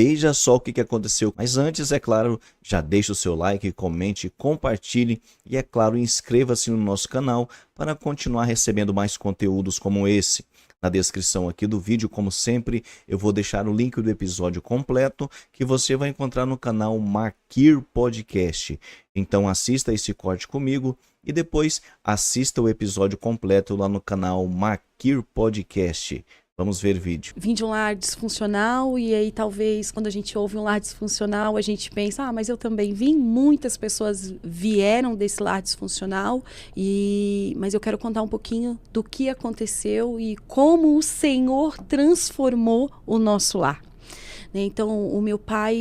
Veja só o que aconteceu. Mas antes, é claro, já deixe o seu like, comente, compartilhe e, é claro, inscreva-se no nosso canal para continuar recebendo mais conteúdos como esse. Na descrição aqui do vídeo, como sempre, eu vou deixar o link do episódio completo que você vai encontrar no canal Marquir Podcast. Então assista esse corte comigo e depois assista o episódio completo lá no canal Marquir Podcast. Vamos ver vídeo. Vim de um lar disfuncional e aí talvez quando a gente ouve um lar disfuncional a gente pensa, mas eu também vim. Muitas pessoas vieram desse lar disfuncional, mas eu quero contar um pouquinho do que aconteceu e como o Senhor transformou o nosso lar. Então o meu pai,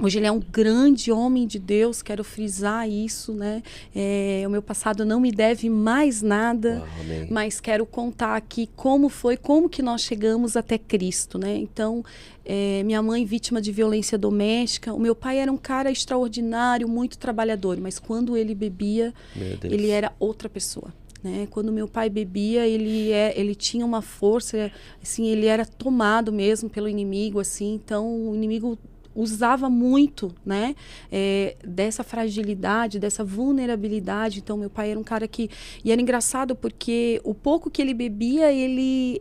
hoje ele é um grande homem de Deus, quero frisar isso, né? O meu passado não me deve mais nada, mas quero contar aqui como que nós chegamos até Cristo, né? Então, minha mãe vítima de violência doméstica, o meu pai era um cara extraordinário, muito trabalhador, mas quando ele bebia, ele era outra pessoa. Né? Quando meu pai bebia, ele tinha uma força, assim, ele era tomado mesmo pelo inimigo, assim, então o inimigo usava muito, né, dessa fragilidade, dessa vulnerabilidade. Então meu pai era um cara que... E era engraçado porque o pouco que ele bebia, ele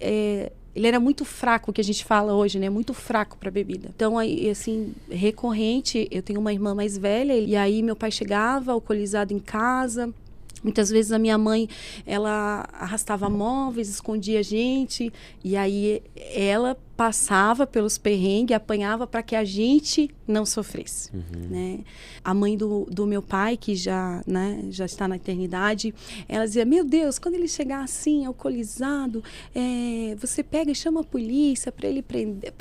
era muito fraco, que a gente fala hoje, né? Muito fraco para bebida. Então, aí, assim, recorrente, eu tenho uma irmã mais velha, e aí meu pai chegava alcoolizado em casa. Muitas vezes a minha mãe, ela arrastava móveis, escondia a gente, e aí ela passava pelos perrengues, apanhava para que a gente não sofresse. Né? A mãe do meu pai, que já está na eternidade, ela dizia, meu Deus, quando ele chegar assim, alcoolizado, você pega e chama a polícia para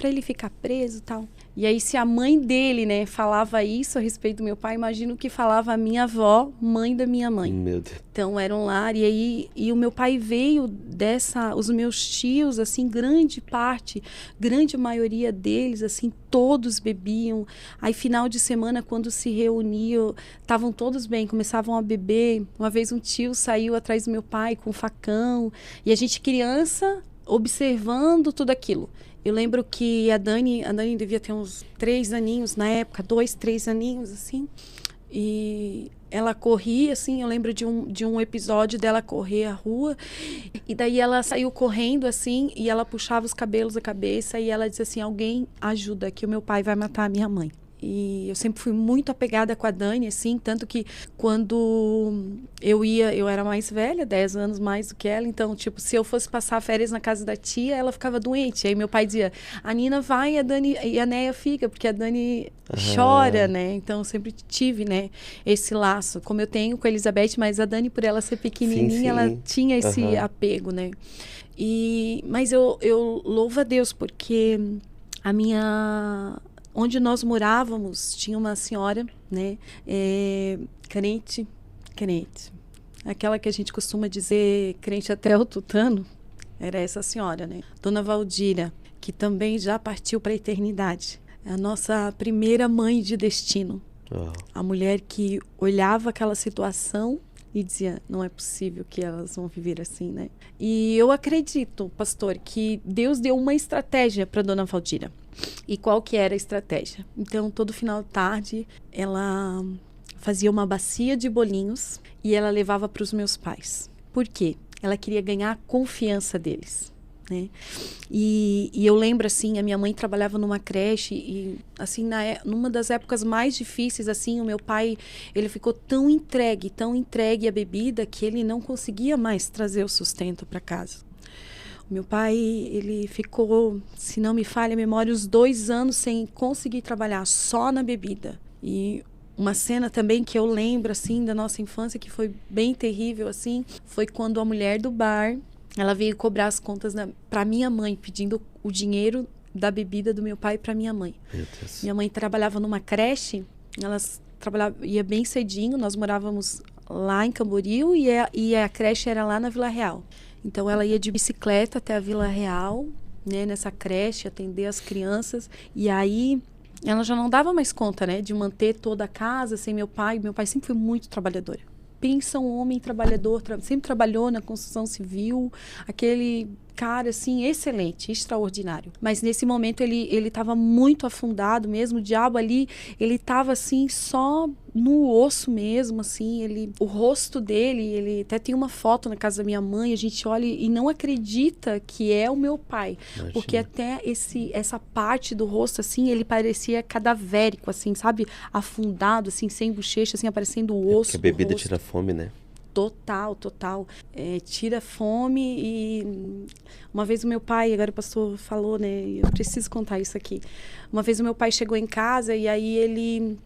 ele ficar preso e tal. E aí, se a mãe dele, né, falava isso a respeito do meu pai, imagino que falava a minha avó, mãe da minha mãe. Meu Deus. Então, era um lar. E o meu pai veio os meus tios, assim, grande maioria deles, assim, todos bebiam. Aí, final de semana, quando se reuniam, estavam todos bem, começavam a beber. Uma vez um tio saiu atrás do meu pai com um facão. E a gente, criança, observando tudo aquilo. Eu lembro que a Dani devia ter uns 3 aninhos na época, 2, 3 aninhos, assim. E ela corria, assim, eu lembro de um episódio dela correr a rua. E daí ela saiu correndo, assim, e ela puxava os cabelos da cabeça e ela disse assim, alguém ajuda que o meu pai vai matar a minha mãe. E eu sempre fui muito apegada com a Dani, assim, tanto que quando eu era mais velha, 10 anos mais do que ela, então, tipo, se eu fosse passar férias na casa da tia, ela ficava doente. Aí meu pai dizia, a Nina vai e a Neia fica, porque a Dani chora, né? Então, eu sempre tive, né, esse laço, como eu tenho com a Elizabeth, mas a Dani, por ela ser pequenininha, ela tinha esse apego, né? Mas eu louvo a Deus, porque onde nós morávamos, tinha uma senhora, né, crente, aquela que a gente costuma dizer crente até o tutano, era essa senhora, né, Dona Valdira, que também já partiu para a eternidade, a nossa primeira mãe de destino, a mulher que olhava aquela situação e dizia, não é possível que elas vão viver assim, né? E eu acredito, pastor, que Deus deu uma estratégia para Dona Valdira. E qual que era a estratégia? Então, todo final de tarde, ela fazia uma bacia de bolinhos e ela levava para os meus pais. Por quê? Ela queria ganhar a confiança deles. Né? E eu lembro, assim, a minha mãe trabalhava numa creche e, assim, numa das épocas mais difíceis, assim, o meu pai, ele ficou tão entregue à bebida que ele não conseguia mais trazer o sustento para casa. O meu pai, ele ficou, se não me falha a memória, uns 2 anos sem conseguir trabalhar, só na bebida. E uma cena também que eu lembro, assim, da nossa infância, que foi bem terrível, assim, foi quando a mulher do bar, ela veio cobrar as contas para minha mãe, pedindo o dinheiro da bebida do meu pai para minha mãe. Minha mãe trabalhava numa creche, ia bem cedinho, nós morávamos lá em Camboriú e a creche era lá na Vila Real. Então ela ia de bicicleta até a Vila Real, né, nessa creche, atender as crianças, e aí ela já não dava mais conta, né, de manter toda a casa sem meu pai. Meu pai sempre foi muito trabalhador. Pensa um homem trabalhador, sempre trabalhou na construção civil, aquele cara, assim, excelente, extraordinário. Mas nesse momento ele estava muito afundado mesmo, o diabo ali, ele estava assim, só no osso mesmo, assim, o rosto dele, ele até tem uma foto na casa da minha mãe, a gente olha e não acredita que é o meu pai. Imagina. Porque até essa parte do rosto, assim, ele parecia cadavérico, assim, sabe? Afundado, assim, sem bochecha, assim, aparecendo o osso. Porque a bebida do rosto. tira fome, né? Total. Tira fome. E uma vez o meu pai, agora o pastor falou, né? Eu preciso contar isso aqui. Uma vez o meu pai chegou em casa e aí ele...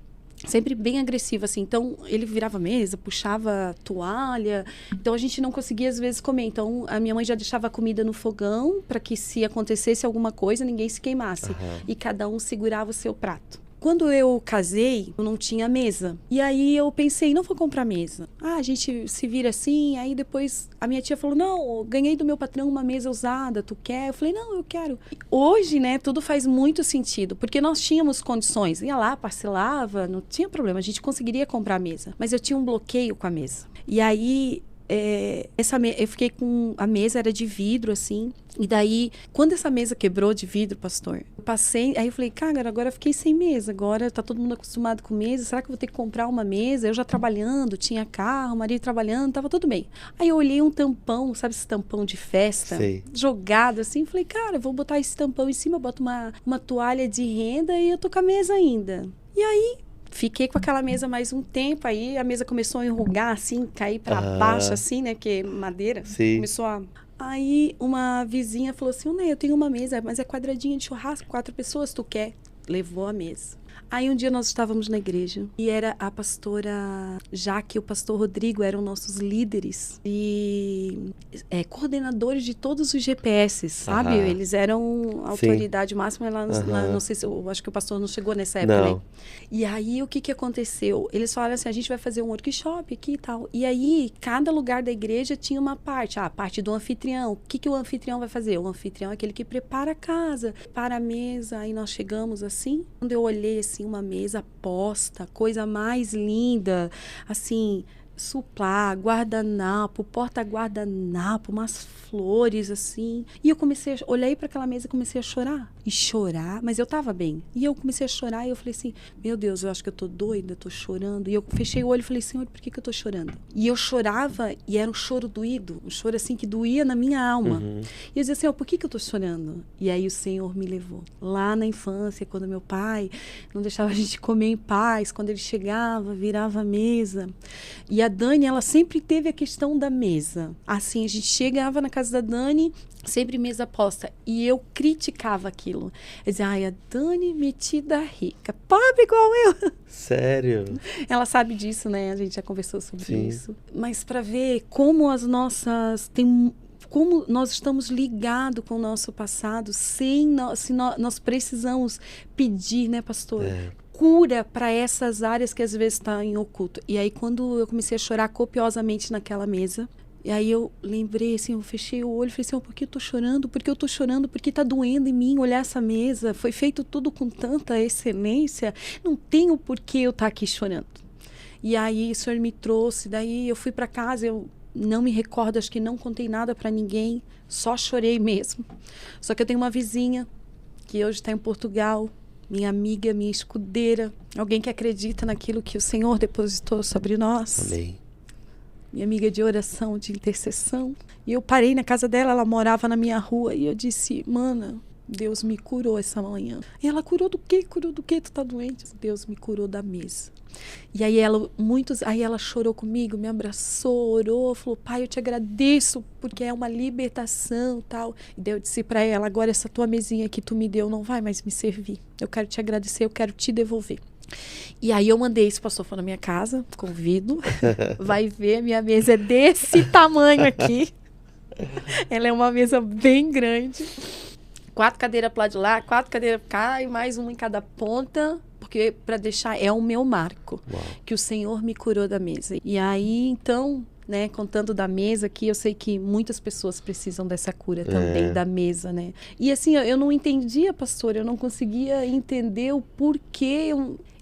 sempre bem agressivo, assim. Então, ele virava a mesa, puxava toalha. Então, a gente não conseguia, às vezes, comer. Então, a minha mãe já deixava a comida no fogão para que, se acontecesse alguma coisa, ninguém se queimasse. E cada um segurava o seu prato. Quando eu casei, eu não tinha mesa. E aí eu pensei, não vou comprar mesa. A gente se vira assim. Aí depois a minha tia falou, não, eu ganhei do meu patrão uma mesa usada, tu quer? Eu falei, não, eu quero. Hoje, né, tudo faz muito sentido, porque nós tínhamos condições. Ia lá, parcelava, não tinha problema, a gente conseguiria comprar a mesa. Mas eu tinha um bloqueio com a mesa. E aí... eu fiquei com... a mesa era de vidro, assim. E daí, quando essa mesa quebrou de vidro, pastor, eu passei... Aí eu falei, cara, agora eu fiquei sem mesa. Agora tá todo mundo acostumado com mesa. Será que eu vou ter que comprar uma mesa? Eu já trabalhando, tinha carro, o marido trabalhando, tava tudo bem. Aí eu olhei um tampão, sabe esse tampão de festa? Sei. Jogado assim. Falei, cara, eu vou botar esse tampão em cima, boto uma toalha de renda e eu tô com a mesa ainda. E aí... fiquei com aquela mesa mais um tempo, aí a mesa começou a enrugar, assim, cair para baixo, assim, né? Porque madeira. Sim. Começou a... Aí uma vizinha falou assim, Ney, eu tenho uma mesa, mas é quadradinha de churrasco, 4 pessoas, tu quer? Levou a mesa. Aí um dia nós estávamos na igreja e era a pastora Jaque e o pastor Rodrigo eram nossos líderes e coordenadores de todos os GPS, sabe? Eles eram a autoridade máxima lá, não sei se, eu acho que o pastor não chegou nessa época, não. né? E aí o que aconteceu? Eles falaram assim, a gente vai fazer um workshop aqui e tal. E aí cada lugar da igreja tinha uma parte, a parte do anfitrião. O que o anfitrião vai fazer? O anfitrião é aquele que prepara a casa, para a mesa. Aí nós chegamos assim, quando eu olhei assim, uma mesa posta, coisa mais linda, assim, suplá, guardanapo, porta-guardanapo, umas flores, assim. E eu olhei para aquela mesa e comecei a chorar. E chorar, mas eu tava bem. E eu comecei a chorar e eu falei assim, meu Deus, eu acho que eu tô doida, tô chorando. E eu fechei o olho e falei, Senhor, por que eu tô chorando? E eu chorava e era um choro doído, um choro assim que doía na minha alma. E eu dizia, Senhor, por que eu tô chorando? E aí o Senhor me levou. Lá na infância, quando meu pai não deixava a gente comer em paz, quando ele chegava, virava a mesa. E a Dani, ela sempre teve a questão da mesa. Assim, a gente chegava na casa da Dani, sempre mesa posta. E eu criticava aquilo. Eu dizia, ai, a Dani metida rica, pobre igual eu. Sério? Ela sabe disso, né? A gente já conversou sobre isso. Mas para ver como as nossas... como nós estamos ligados com o nosso passado, nós precisamos pedir, né, pastor? Cura para essas áreas que às vezes está em oculto. E aí, quando eu comecei a chorar copiosamente naquela mesa, e aí eu lembrei, assim, eu fechei o olho e falei assim, por que eu tô chorando? Por que eu tô chorando? Porque tá doendo em mim olhar essa mesa. Foi feito tudo com tanta excelência. Não tenho por que eu estar aqui chorando. E aí o Senhor me trouxe, daí eu fui para casa, eu não me recordo, acho que não contei nada para ninguém, só chorei mesmo. Só que eu tenho uma vizinha que hoje está em Portugal, minha amiga, minha escudeira, alguém que acredita naquilo que o Senhor depositou sobre nós. Amém. Minha amiga de oração, de intercessão. E eu parei na casa dela, ela morava na minha rua, e eu disse, mana, Deus me curou essa manhã. E ela, curou do quê? Curou do quê? Tu tá doente? Deus me curou da mesa. E aí ela chorou comigo, me abraçou, orou, falou, pai, eu te agradeço, porque é uma libertação e tal. E daí eu disse para ela, agora essa tua mesinha que tu me deu não vai mais me servir. Eu quero te agradecer, eu quero te devolver. E aí eu mandei esse pastor for na minha casa, convido, vai ver, minha mesa é desse tamanho aqui. Ela é uma mesa bem grande. 4 cadeiras para lá de lá, 4 cadeiras para cá e mais uma em cada ponta, porque para deixar é o meu marco. Uau. Que o Senhor me curou da mesa. E aí, então, né, contando da mesa aqui, eu sei que muitas pessoas precisam dessa cura também, da mesa, né? E assim, eu não entendia, pastor, eu não conseguia entender o porquê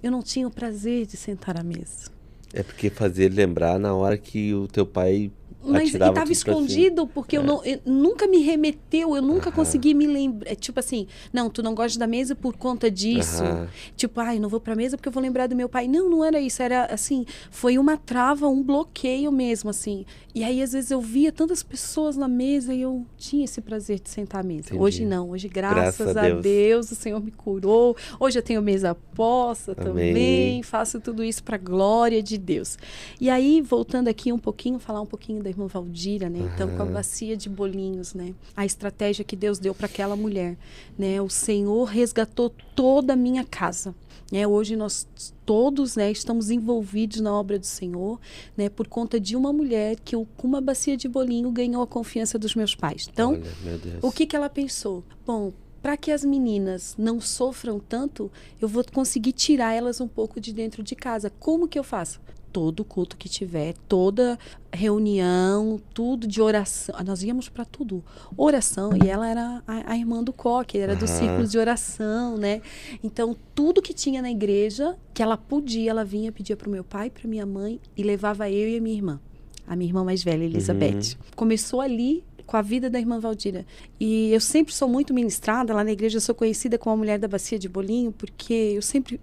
eu não tinha o prazer de sentar à mesa. É porque fazer lembrar na hora que o teu pai Mas atirava estava tudo pra cima. escondido porque eu nunca me remeteu, eu nunca consegui me lembrar. Tipo assim, não, tu não gosta da mesa por conta disso. Aham. Tipo, ai, não vou pra mesa porque eu vou lembrar do meu pai. Não, não era isso. Era assim, foi uma trava, um bloqueio mesmo, assim. E aí, às vezes, eu via tantas pessoas na mesa e eu tinha esse prazer de sentar à mesa. Entendi. Hoje não. Hoje, graças a Deus. Deus, o Senhor me curou. Hoje eu tenho mesa posta Amém. também. Faço tudo isso pra glória de Deus. E aí, voltando aqui um pouquinho, falar um pouquinho da irmã Valdira, né? Então, com a bacia de bolinhos, né? A estratégia que Deus deu para aquela mulher, né? O Senhor resgatou toda a minha casa. Né? Hoje nós todos, né, estamos envolvidos na obra do Senhor, né, por conta de uma mulher que, com uma bacia de bolinho, ganhou a confiança dos meus pais. Então, Olha, meu Deus. o que ela pensou? Bom, para que as meninas não sofram tanto, eu vou conseguir tirar elas um pouco de dentro de casa. Como que eu faço? Todo culto que tiver, toda reunião, tudo de oração. Nós íamos para tudo. Oração, e ela era a irmã do coque, era do círculo de oração, né? Então, tudo que tinha na igreja, que ela podia, ela vinha, pedia para o meu pai, para minha mãe, e levava eu e a minha irmã mais velha, Elizabeth. Começou ali com a vida da irmã Valdira. E eu sempre sou muito ministrada, lá na igreja eu sou conhecida como a mulher da bacia de bolinho, porque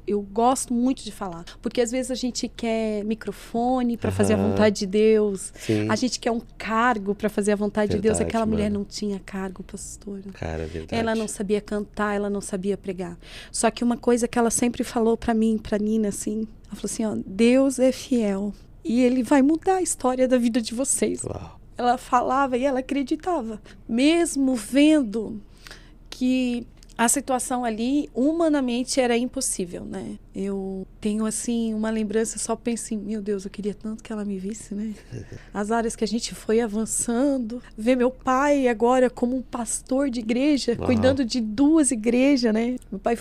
eu gosto muito de falar. Porque às vezes a gente quer microfone para fazer a vontade de Deus, Sim. a gente quer um cargo para fazer a vontade de Deus. Verdade, Aquela mulher mano. não tinha cargo, pastora. Cara, é verdade. Ela não sabia cantar, ela não sabia pregar. Só que uma coisa que ela sempre falou para mim, para Nina, assim, ela falou assim, ó, Deus é fiel e Ele vai mudar a história da vida de vocês. Uau. Ela falava e ela acreditava. Mesmo vendo que a situação ali, humanamente, era impossível, né? Eu tenho, assim, uma lembrança, só penso assim, meu Deus, eu queria tanto que ela me visse, né? As áreas que a gente foi avançando. Ver meu pai agora como um pastor de igreja, cuidando de 2 igrejas, né? Meu pai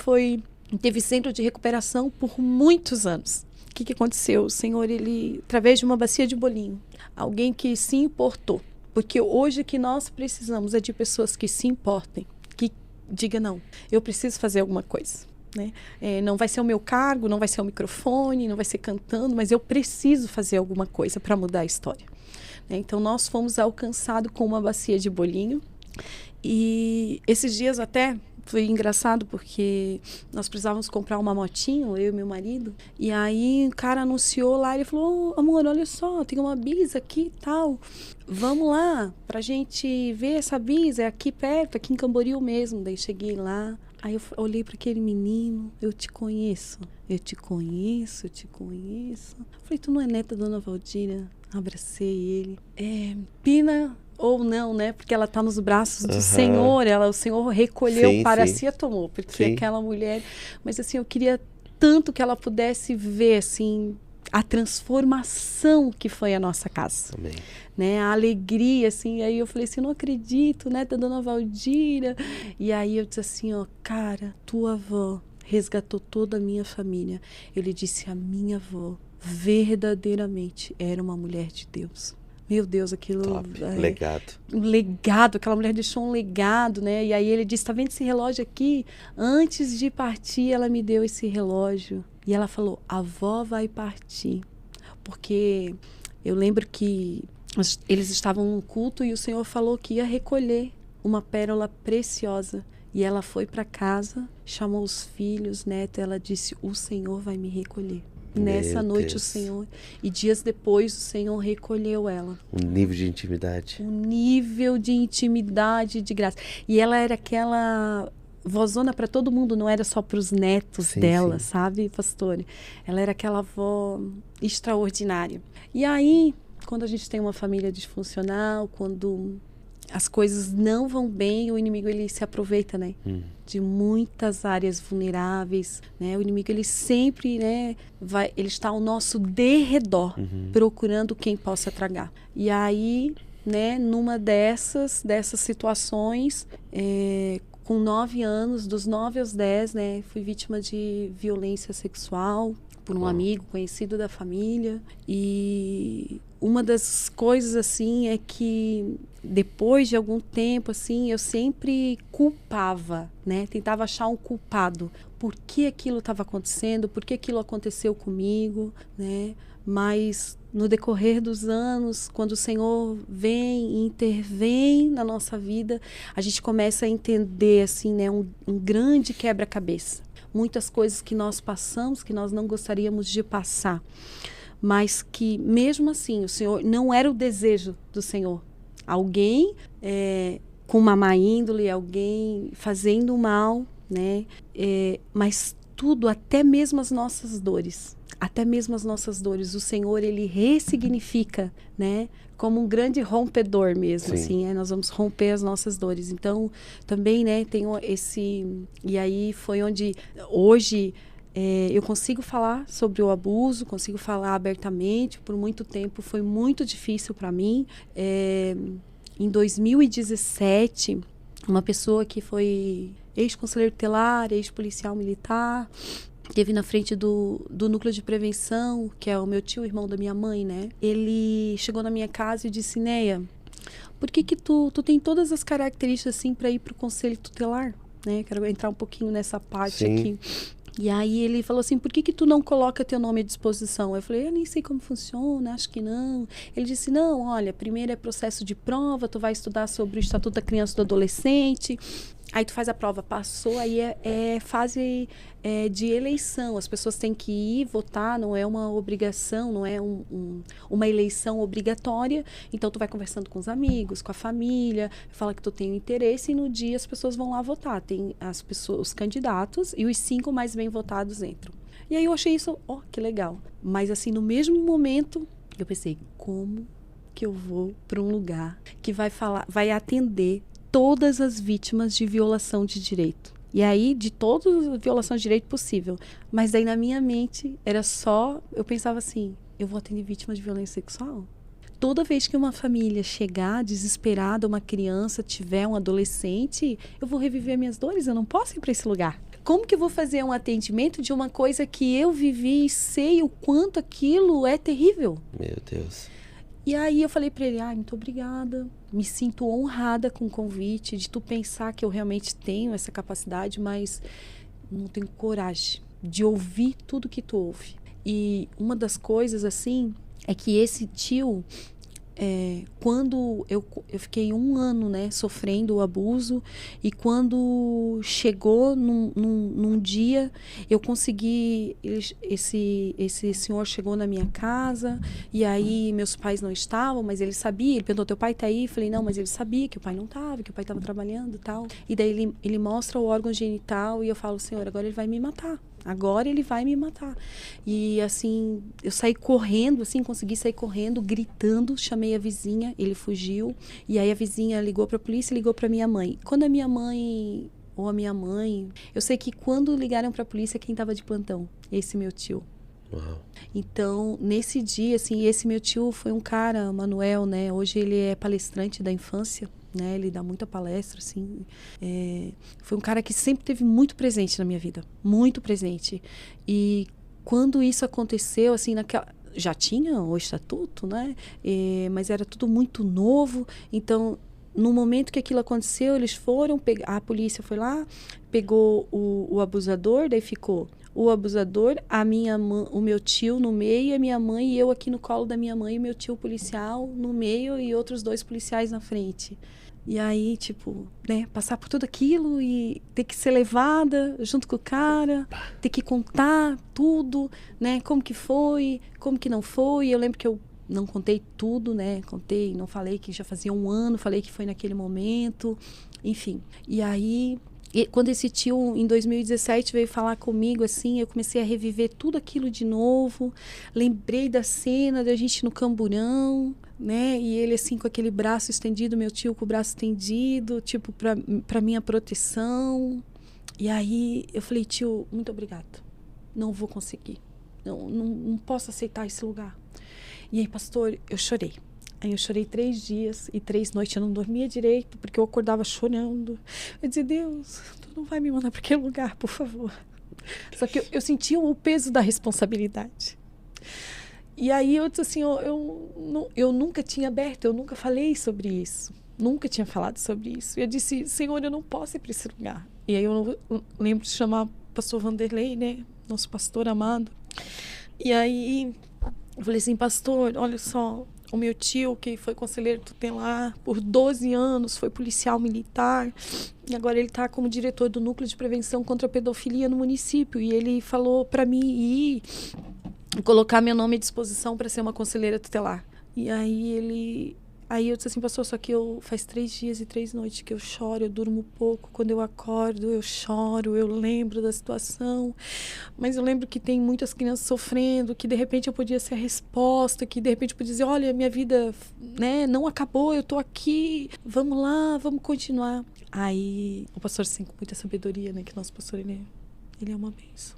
teve centro de recuperação por muitos anos. O que aconteceu? O Senhor, ele, através de uma bacia de bolinho, alguém que se importou. Porque hoje o que nós precisamos é de pessoas que se importem, que digam, não, eu preciso fazer alguma coisa. Né? Não vai ser o meu cargo, não vai ser o microfone, não vai ser cantando, mas eu preciso fazer alguma coisa para mudar a história. Né? Então, nós fomos alcançados com uma bacia de bolinho. E esses dias até foi engraçado porque nós precisávamos comprar uma motinho, eu e meu marido. E aí o cara anunciou lá, ele falou, oh, amor, olha só, tem uma bisa aqui e tal. Vamos lá pra gente ver essa bisa, é aqui perto, aqui em Camboriú mesmo. Daí cheguei lá, aí eu olhei para aquele menino, eu te conheço. Eu te conheço, eu te conheço. Falei, tu não é neta da Dona Valdira? Abracei ele. Pina ou não, né? Porque ela está nos braços do Senhor, o Senhor recolheu para si e tomou, porque aquela mulher... Mas assim, eu queria tanto que ela pudesse ver, assim, a transformação que foi a nossa casa. Amém. Né? A alegria, assim. Aí eu falei assim, não acredito, né? Da Dona Valdira. E aí eu disse assim, ó, cara, tua avó resgatou toda a minha família. Ele disse, a minha avó verdadeiramente era uma mulher de Deus. Meu Deus, aquilo... Top. Legado. Um legado, aquela mulher deixou um legado, né? E aí ele disse, tá vendo esse relógio aqui? Antes de partir, ela me deu esse relógio. E ela falou, a avó vai partir. Porque eu lembro que eles estavam num culto e o Senhor falou que ia recolher uma pérola preciosa. E ela foi para casa, chamou os filhos, neto, ela disse, o Senhor vai me recolher. Nessa noite o Senhor, e dias depois o Senhor recolheu ela. Um nível de intimidade. Um nível de intimidade, de graça. E ela era aquela vozona para todo mundo, não era só para os netos dela, sabe, pastor? Ela era aquela avó extraordinária. E aí, quando a gente tem uma família disfuncional, quando as coisas não vão bem, o inimigo ele se aproveita, né? De muitas áreas vulneráveis, né? O inimigo ele sempre, né, ele está ao nosso derredor, procurando quem possa tragar. E aí, né, numa dessas situações, com 9 anos, dos 9 aos 10, né, fui vítima de violência sexual por um amigo conhecido da família. E uma das coisas, assim, é que depois de algum tempo, assim, eu sempre culpava, né? Tentava achar um culpado. Por que aquilo estava acontecendo? Por que aquilo aconteceu comigo, né? Mas no decorrer dos anos, quando o Senhor vem e intervém na nossa vida, a gente começa a entender, assim, né? Um grande quebra-cabeça. Muitas coisas que nós passamos, que nós não gostaríamos de passar. Mas que, mesmo assim, o Senhor não era o desejo do Senhor. Alguém com uma má índole, alguém fazendo mal, né? Mas tudo, até mesmo as nossas dores, o Senhor, ele ressignifica, né? Como um grande rompedor mesmo, assim, nós vamos romper as nossas dores. Então, também, né, tenho esse... E aí foi onde, hoje... eu consigo falar sobre o abuso, consigo falar abertamente. Por muito tempo foi muito difícil para mim. Em 2017, uma pessoa que foi ex-conselheiro tutelar, ex-policial militar, esteve na frente do núcleo de prevenção, que é o meu tio, irmão da minha mãe, né? Ele chegou na minha casa e disse: Neia, por que tu tem todas as características assim para ir para o conselho tutelar? Né? Quero entrar um pouquinho nessa parte aqui. E aí ele falou assim: por que tu não coloca teu nome à disposição? Eu falei: eu nem sei como funciona, acho que não. Ele disse: não, olha, primeiro é processo de prova, tu vai estudar sobre o Estatuto da Criança e do Adolescente, aí tu faz a prova, passou, aí é fase de eleição, as pessoas têm que ir votar, não é uma obrigação, não é uma eleição obrigatória, então tu vai conversando com os amigos, com a família, fala que tu tem um interesse e no dia as pessoas vão lá votar, tem as pessoas, os candidatos e os 5 mais bem votados entram. E aí eu achei isso, que legal, mas assim, no mesmo momento, eu pensei, como que eu vou para um lugar que vai atender todas as vítimas de violação de direito? E aí, de todas as violações de direito possível. Mas daí na minha mente, eu pensava assim, eu vou atender vítimas de violência sexual? Toda vez que uma família chegar desesperada, uma criança tiver um adolescente, eu vou reviver minhas dores, eu não posso ir para esse lugar. Como que eu vou fazer um atendimento de uma coisa que eu vivi e sei o quanto aquilo é terrível? Meu Deus. E aí eu falei para ele: muito obrigada, me sinto honrada com o convite, de tu pensar que eu realmente tenho essa capacidade, mas não tenho coragem de ouvir tudo que tu ouve. E uma das coisas, assim, é que esse tio, quando eu fiquei 1 ano, né, sofrendo o abuso, e quando chegou num dia, eu consegui, esse senhor chegou na minha casa, e aí meus pais não estavam, mas ele sabia, ele perguntou: teu pai tá aí? Eu falei: não, mas ele sabia que o pai não estava, que o pai estava trabalhando e tal. E daí ele mostra o órgão genital e eu falo: Senhor, agora ele vai me matar. Agora ele vai me matar. E assim, eu saí correndo, assim, consegui sair correndo, gritando, chamei a vizinha, ele fugiu. E aí a vizinha ligou para a polícia, ligou para minha mãe. Quando a minha mãe, eu sei que quando ligaram para a polícia, quem estava de plantão? Esse meu tio. Uau. Então, nesse dia, assim, esse meu tio foi um cara, Manuel, né? Hoje ele é palestrante da infância, né? Ele dá muita palestra, assim. Foi um cara que sempre teve muito presente na minha vida, muito presente. E quando isso aconteceu, assim, já tinha o estatuto, né? Mas era tudo muito novo. Então, no momento que aquilo aconteceu, eles foram, a polícia foi lá, pegou o abusador, daí ficou o abusador, o meu tio no meio, a minha mãe e eu aqui no colo da minha mãe, e meu tio policial no meio e outros 2 policiais na frente. E aí, tipo, né, passar por tudo aquilo e ter que ser levada junto com o cara, ter que contar tudo, né, como que foi, como que não foi. Eu lembro que eu não contei tudo, né, não falei que já fazia 1 ano, falei que foi naquele momento, enfim. E aí... quando esse tio, em 2017, veio falar comigo, assim, eu comecei a reviver tudo aquilo de novo. Lembrei da cena da gente no Camburão, né? E ele, assim, com aquele braço estendido, meu tio com o braço estendido, tipo, pra minha proteção. E aí, eu falei: tio, muito obrigado. Não vou conseguir. Não posso aceitar esse lugar. E aí, pastor, eu chorei. Aí eu chorei 3 dias e 3 noites, eu não dormia direito, porque eu acordava chorando. Eu dizia: Deus, tu não vai me mandar para aquele lugar, por favor. Só que eu sentia o peso da responsabilidade. E aí eu disse assim, eu nunca tinha aberto, eu nunca falei sobre isso. Nunca tinha falado sobre isso. E eu disse, Senhor, eu não posso ir para esse lugar. E aí eu lembro de chamar o pastor Vanderlei, né? Nosso pastor amado. E aí eu falei assim, pastor, olha só, o meu tio, que foi conselheiro tutelar por 12 anos, foi policial militar, e agora ele está como diretor do Núcleo de Prevenção contra a Pedofilia no município. E ele falou para mim ir colocar meu nome à disposição para ser uma conselheira tutelar. E aí eu disse assim, pastor, só que faz 3 dias e 3 noites que eu choro, eu durmo pouco, quando eu acordo eu choro, eu lembro da situação, mas eu lembro que tem muitas crianças sofrendo, que de repente eu podia ser a resposta, que de repente eu podia dizer, olha, minha vida, né, não acabou, eu tô aqui, vamos lá, vamos continuar. Aí o pastor, assim, com muita sabedoria, né, que nosso pastor, ele é uma bênção.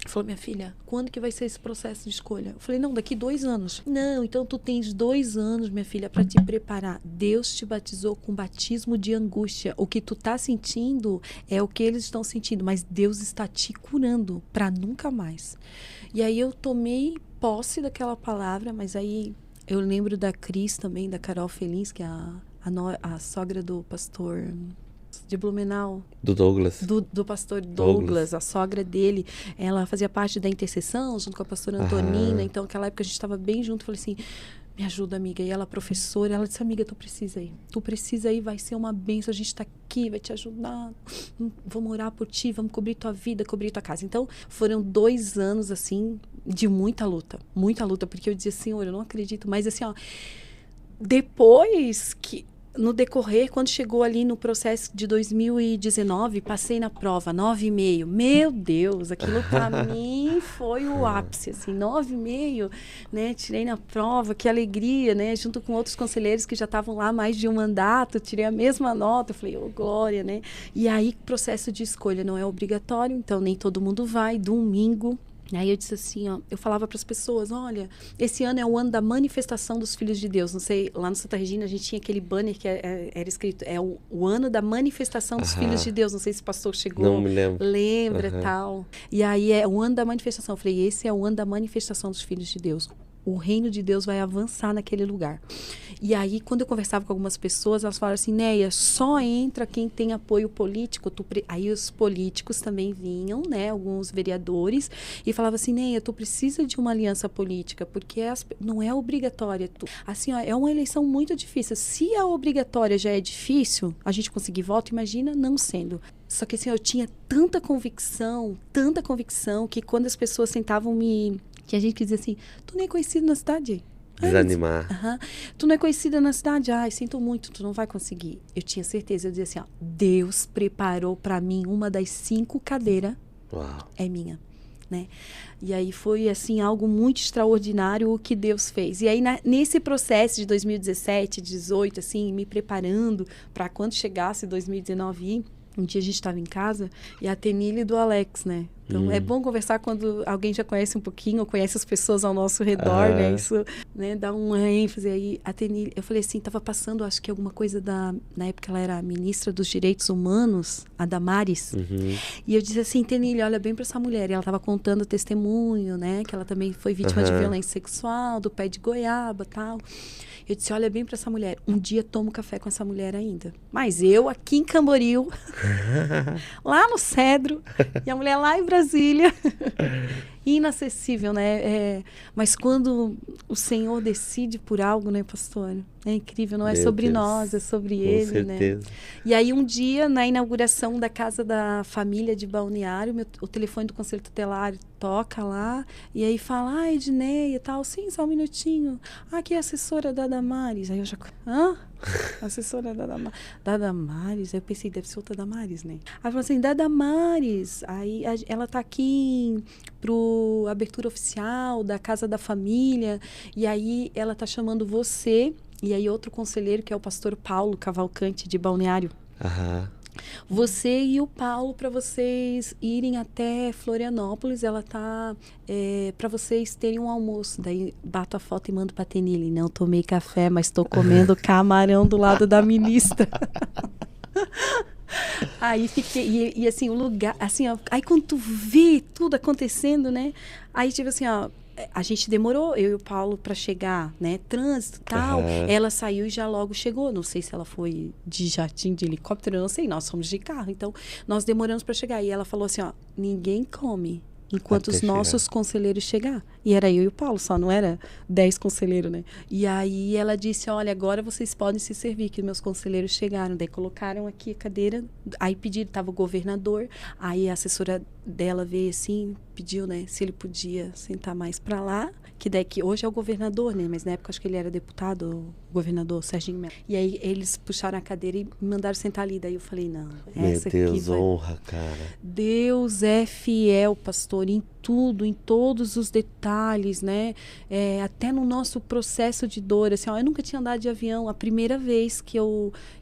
Falou, minha filha, quando que vai ser esse processo de escolha? Eu falei, não, daqui 2 anos. Não, então tu tens 2 anos, minha filha, para te preparar. Deus te batizou com batismo de angústia. O que tu tá sentindo é o que eles estão sentindo, mas Deus está te curando para nunca mais. E aí eu tomei posse daquela palavra, mas aí eu lembro da Cris também, da Carol Feliz, que é a sogra do pastor de Blumenau. Do Douglas. Do pastor Douglas, a sogra dele. Ela fazia parte da intercessão junto com a pastora Antonina. Então, naquela época a gente estava bem junto. Eu falei assim, me ajuda, amiga. E ela, professora, ela disse, amiga, tu precisa ir. Tu precisa ir, vai ser uma bênção. A gente está aqui, vai te ajudar. Vamos orar por ti, vamos cobrir tua vida, cobrir tua casa. Então, foram 2 anos, assim, de muita luta. Muita luta, porque eu dizia, Senhor, eu não acredito. Mas, assim, ó, depois que... No decorrer, quando chegou ali no processo de 2019, passei na prova, 9,5. Meu Deus, aquilo para mim foi o ápice, assim, 9,5, né? Tirei na prova, que alegria, né? Junto com outros conselheiros que já estavam lá mais de um mandato, tirei a mesma nota, eu falei, glória, né? E aí, processo de escolha não é obrigatório, então nem todo mundo vai, domingo. Aí eu disse assim, ó, eu falava para as pessoas, olha, esse ano é o ano da manifestação dos filhos de Deus. Não sei, lá no Santa Regina a gente tinha aquele banner que era escrito, é o ano da manifestação dos filhos de Deus. Não sei se o pastor chegou, não me lembro. Lembra, tal. E aí é o ano da manifestação. Eu falei, esse é o ano da manifestação dos filhos de Deus. O reino de Deus vai avançar naquele lugar. E aí, quando eu conversava com algumas pessoas, elas falaram assim, Neia, só entra quem tem apoio político. Aí os políticos também vinham, né, alguns vereadores, e falavam assim, Neia, tu precisa de uma aliança política, porque não é obrigatória. Assim, ó, é uma eleição muito difícil. Se a obrigatória já é difícil, a gente conseguir voto, imagina não sendo. Só que assim, eu tinha tanta convicção, que quando as pessoas tentavam que a gente dizia assim, tu nem é conhecido na cidade. Desanimar. Tu não é conhecida na cidade. Ai, sinto muito, tu não vai conseguir. Eu tinha certeza, eu dizia assim, ó, Deus preparou para mim uma das 5 cadeiras. Uau. É minha, né? E aí foi, assim, algo muito extraordinário o que Deus fez. E aí, nesse processo de 2017, 2018, assim, me preparando para quando chegasse 2019, um dia a gente estava em casa e a Tenille do Alex, né? Então, é bom conversar quando alguém já conhece um pouquinho, ou conhece as pessoas ao nosso redor, né? Isso, né? Dá uma ênfase aí. A Tenille, eu falei assim, estava passando, acho que alguma coisa na época ela era a ministra dos Direitos Humanos, a Damares. E eu disse assim, Tenille, olha bem para essa mulher. E ela estava contando o testemunho, né? Que ela também foi vítima de violência sexual, do pé de goiaba e tal. Eu disse, olha bem para essa mulher. Um dia tomo café com essa mulher ainda. Mas eu aqui em Camboriú, lá no Cedro, e a mulher lá em Brasília. Inacessível, né? Mas quando o Senhor decide por algo, né, pastor? É incrível, não é sobre nós, é sobre Ele, certeza. né? E aí um dia, na inauguração da Casa da Família de Balneário, o telefone do Conselho Tutelar toca lá, e aí fala, ah, Edneia e tal, sim, só um minutinho. Ah, aqui é a assessora da Damares. Aí eu já, assessora da Damares? Aí eu pensei, deve ser outra Damares, né? Aí falou assim, da Damares. Aí ela tá aqui pro abertura oficial da Casa da Família, e aí ela tá chamando você, e aí outro conselheiro, que é o pastor Paulo Cavalcante, de Balneário. Você e o Paulo, para vocês irem até Florianópolis, ela tá para vocês terem um almoço. Daí bato a foto e mando pra Tenille. Não tomei café, mas estou comendo camarão do lado da ministra. Aí fiquei, e assim, o lugar, assim, ó, aí quando tu vê tudo acontecendo, né? Aí, tipo assim, ó, a gente demorou, eu e o Paulo, pra chegar, né? Trânsito e tal. Aham. Ela saiu e já logo chegou. Não sei se ela foi de jatinho, de helicóptero, eu não sei. Nós fomos de carro. Então, nós demoramos pra chegar. E ela falou assim, ó, ninguém come enquanto Até os nossos conselheiros chegar. E era eu e o Paulo só, não era 10 conselheiros, né? E aí ela disse, olha, agora vocês podem se servir, que meus conselheiros chegaram. Daí colocaram aqui a cadeira, aí pediram, tava o governador, aí a assessora dela veio assim, pediu, né, se ele podia sentar mais para lá, que daí que hoje é o governador, né, mas na época acho que ele era deputado, o governador Serginho Melo. E aí eles puxaram a cadeira e me mandaram sentar ali, daí eu falei, não, Meu essa aqui Deus, vai... honra, cara. Deus é fiel, pastor, em tudo, em todos os detalhes, né? Até no nosso processo de dor, assim, ó, eu nunca tinha andado de avião, a primeira vez que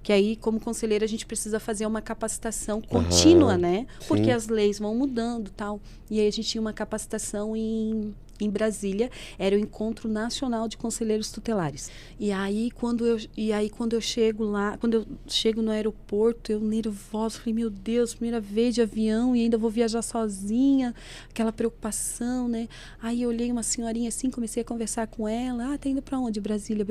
aí, como conselheira, a gente precisa fazer uma capacitação contínua, né? Porque Sim. as leis vão mudando, tal. E aí a gente tinha uma capacitação em Brasília, era o Encontro Nacional de Conselheiros Tutelares. E aí quando eu chego lá, quando eu chego no aeroporto, eu nervosa, falei, meu Deus, primeira vez de avião e ainda vou viajar sozinha, aquela preocupação, né? Aí eu olhei uma senhorinha assim, comecei a conversar com ela, tá indo pra onde? Brasília?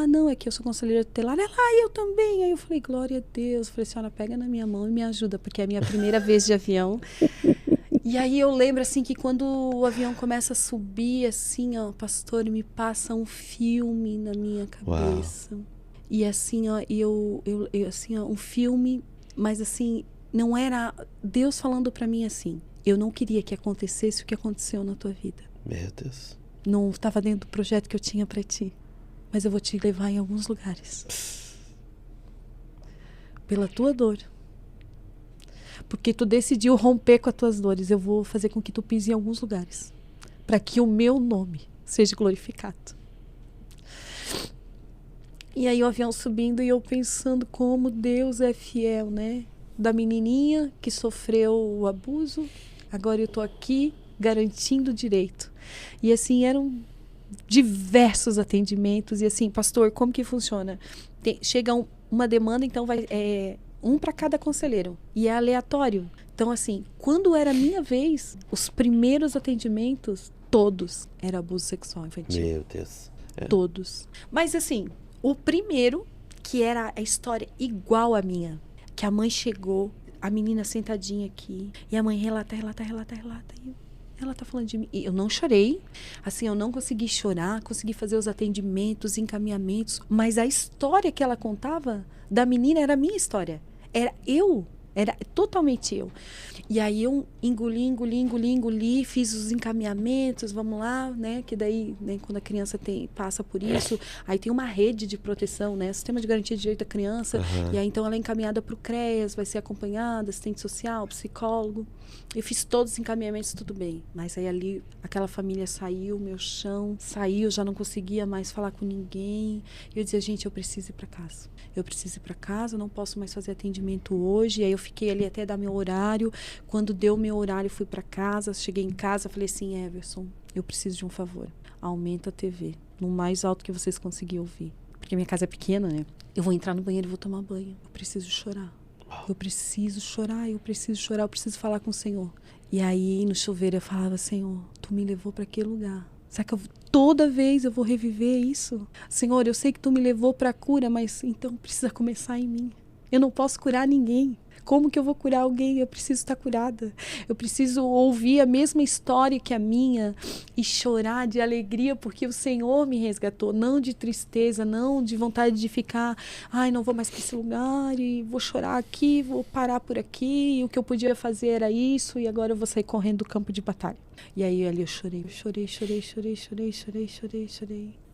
Não, é que eu sou conselheira tutelar. Ela, eu também. Aí eu falei, glória a Deus. Eu falei, senhora, pega na minha mão e me ajuda, porque é a minha primeira vez de avião. E aí eu lembro, assim, que quando o avião começa a subir, assim, ó, pastor, me passa um filme na minha cabeça. Uau. E assim, ó, assim, ó, um filme, mas assim, não era Deus falando pra mim assim, eu não queria que acontecesse o que aconteceu na tua vida. Meu Deus. Não estava dentro do projeto que eu tinha pra ti, mas eu vou te levar em alguns lugares. Pela tua dor. Porque tu decidiu romper com as tuas dores. Eu vou fazer com que tu pise em alguns lugares. Para que o meu nome seja glorificado. E aí o avião subindo e eu pensando como Deus é fiel, né? Da menininha que sofreu o abuso. Agora eu tô aqui garantindo o direito. E assim, eram diversos atendimentos. E assim, pastor, como que funciona? Chega uma demanda, então vai... um para cada conselheiro. E é aleatório. Então, assim, quando era a minha vez, os primeiros atendimentos, todos, era abuso sexual infantil. Meu Deus. Todos. Mas, assim, o primeiro, que era a história igual à minha, que a mãe chegou, a menina sentadinha aqui, e a mãe relata. E ela tá falando de mim. E eu não chorei. Assim, eu não consegui chorar, consegui fazer os atendimentos, encaminhamentos, mas a história que ela contava da menina era a minha história. Era totalmente eu. E aí eu engoli, fiz os encaminhamentos, vamos lá, né? Que daí, né, quando a criança passa por isso, aí tem uma rede de proteção, né? Sistema de Garantia de Direito da Criança. Uhum. E aí, então, ela é encaminhada para o CREAS, vai ser acompanhada, assistente social, psicólogo. Eu fiz todos os encaminhamentos, tudo bem. Mas aí ali, aquela família saiu, meu chão saiu, já não conseguia mais falar com ninguém. E eu dizia, gente, eu preciso ir para casa. Eu não posso mais fazer atendimento hoje. E aí eu fiquei ali até dar meu horário. Quando deu meu horário, fui para casa. Cheguei em casa, falei assim, Everson, eu preciso de um favor. Aumenta a TV, no mais alto que vocês conseguirem ouvir. Porque minha casa é pequena, né? Eu vou entrar no banheiro e vou tomar banho. Eu preciso chorar. Eu preciso chorar, eu preciso falar com o Senhor. E aí, no chuveiro, eu falava, Senhor, Tu me levou para aquele lugar. Será que toda vez eu vou reviver isso? Senhor, eu sei que Tu me levou para a cura, mas então precisa começar em mim. Eu não posso curar ninguém. Como que eu vou curar alguém? Eu preciso estar curada. Eu preciso ouvir a mesma história que a minha e chorar de alegria porque o Senhor me resgatou. Não de tristeza, não de vontade de ficar, não vou mais para esse lugar e vou chorar aqui, vou parar por aqui. E o que eu podia fazer era isso e agora eu vou sair correndo do campo de batalha. E aí ali eu chorei.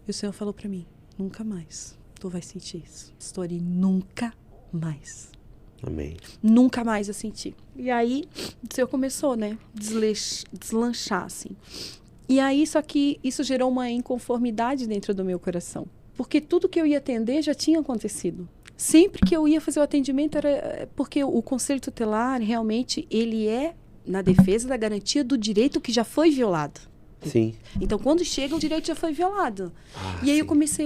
E o Senhor falou para mim, nunca mais tu vai sentir isso. História, nunca mais. Amém. Nunca mais eu senti. E aí, o Senhor começou, né? Deslanchar, assim. E aí, só que isso gerou uma inconformidade dentro do meu coração. Porque tudo que eu ia atender já tinha acontecido. Sempre que eu ia fazer o atendimento era... Porque o Conselho Tutelar, realmente, ele é na defesa da garantia do direito que já foi violado. Sim. Então, quando chega, o direito já foi violado. E aí, eu comecei...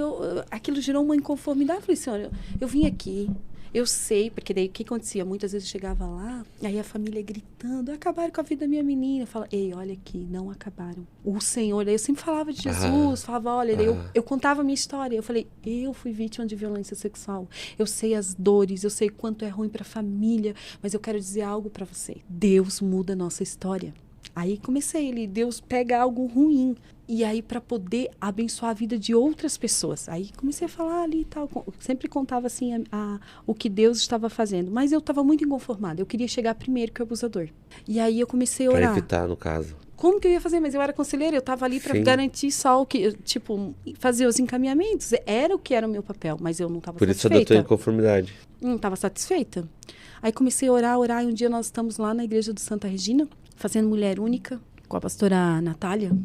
Aquilo gerou uma inconformidade. Eu falei, Senhor, eu vim aqui... Eu sei, porque daí o que acontecia? Muitas vezes eu chegava lá, aí a família gritando, acabaram com a vida da minha menina. Eu falava, ei, olha aqui, não acabaram. O Senhor, daí eu sempre falava de Jesus, falava, olha, daí eu contava a minha história. Eu falei, eu fui vítima de violência sexual. Eu sei as dores, eu sei quanto é ruim para a família, mas eu quero dizer algo para você. Deus muda a nossa história. Aí comecei, Deus pega algo ruim. E aí, para poder abençoar a vida de outras pessoas. Aí comecei a falar ali e tal. Sempre contava assim o que Deus estava fazendo. Mas eu estava muito inconformada. Eu queria chegar primeiro que o abusador. E aí eu comecei a orar. Pra evitar, no caso. Como que eu ia fazer? Mas eu era conselheira, eu estava ali para garantir só o que, tipo, fazer os encaminhamentos. Era o que era o meu papel, mas eu não estava satisfeita. Por isso a tua inconformidade. Não estava satisfeita. Aí comecei a orar, e um dia nós estamos lá na igreja do Santa Regina, fazendo Mulher Única, com a pastora Natália.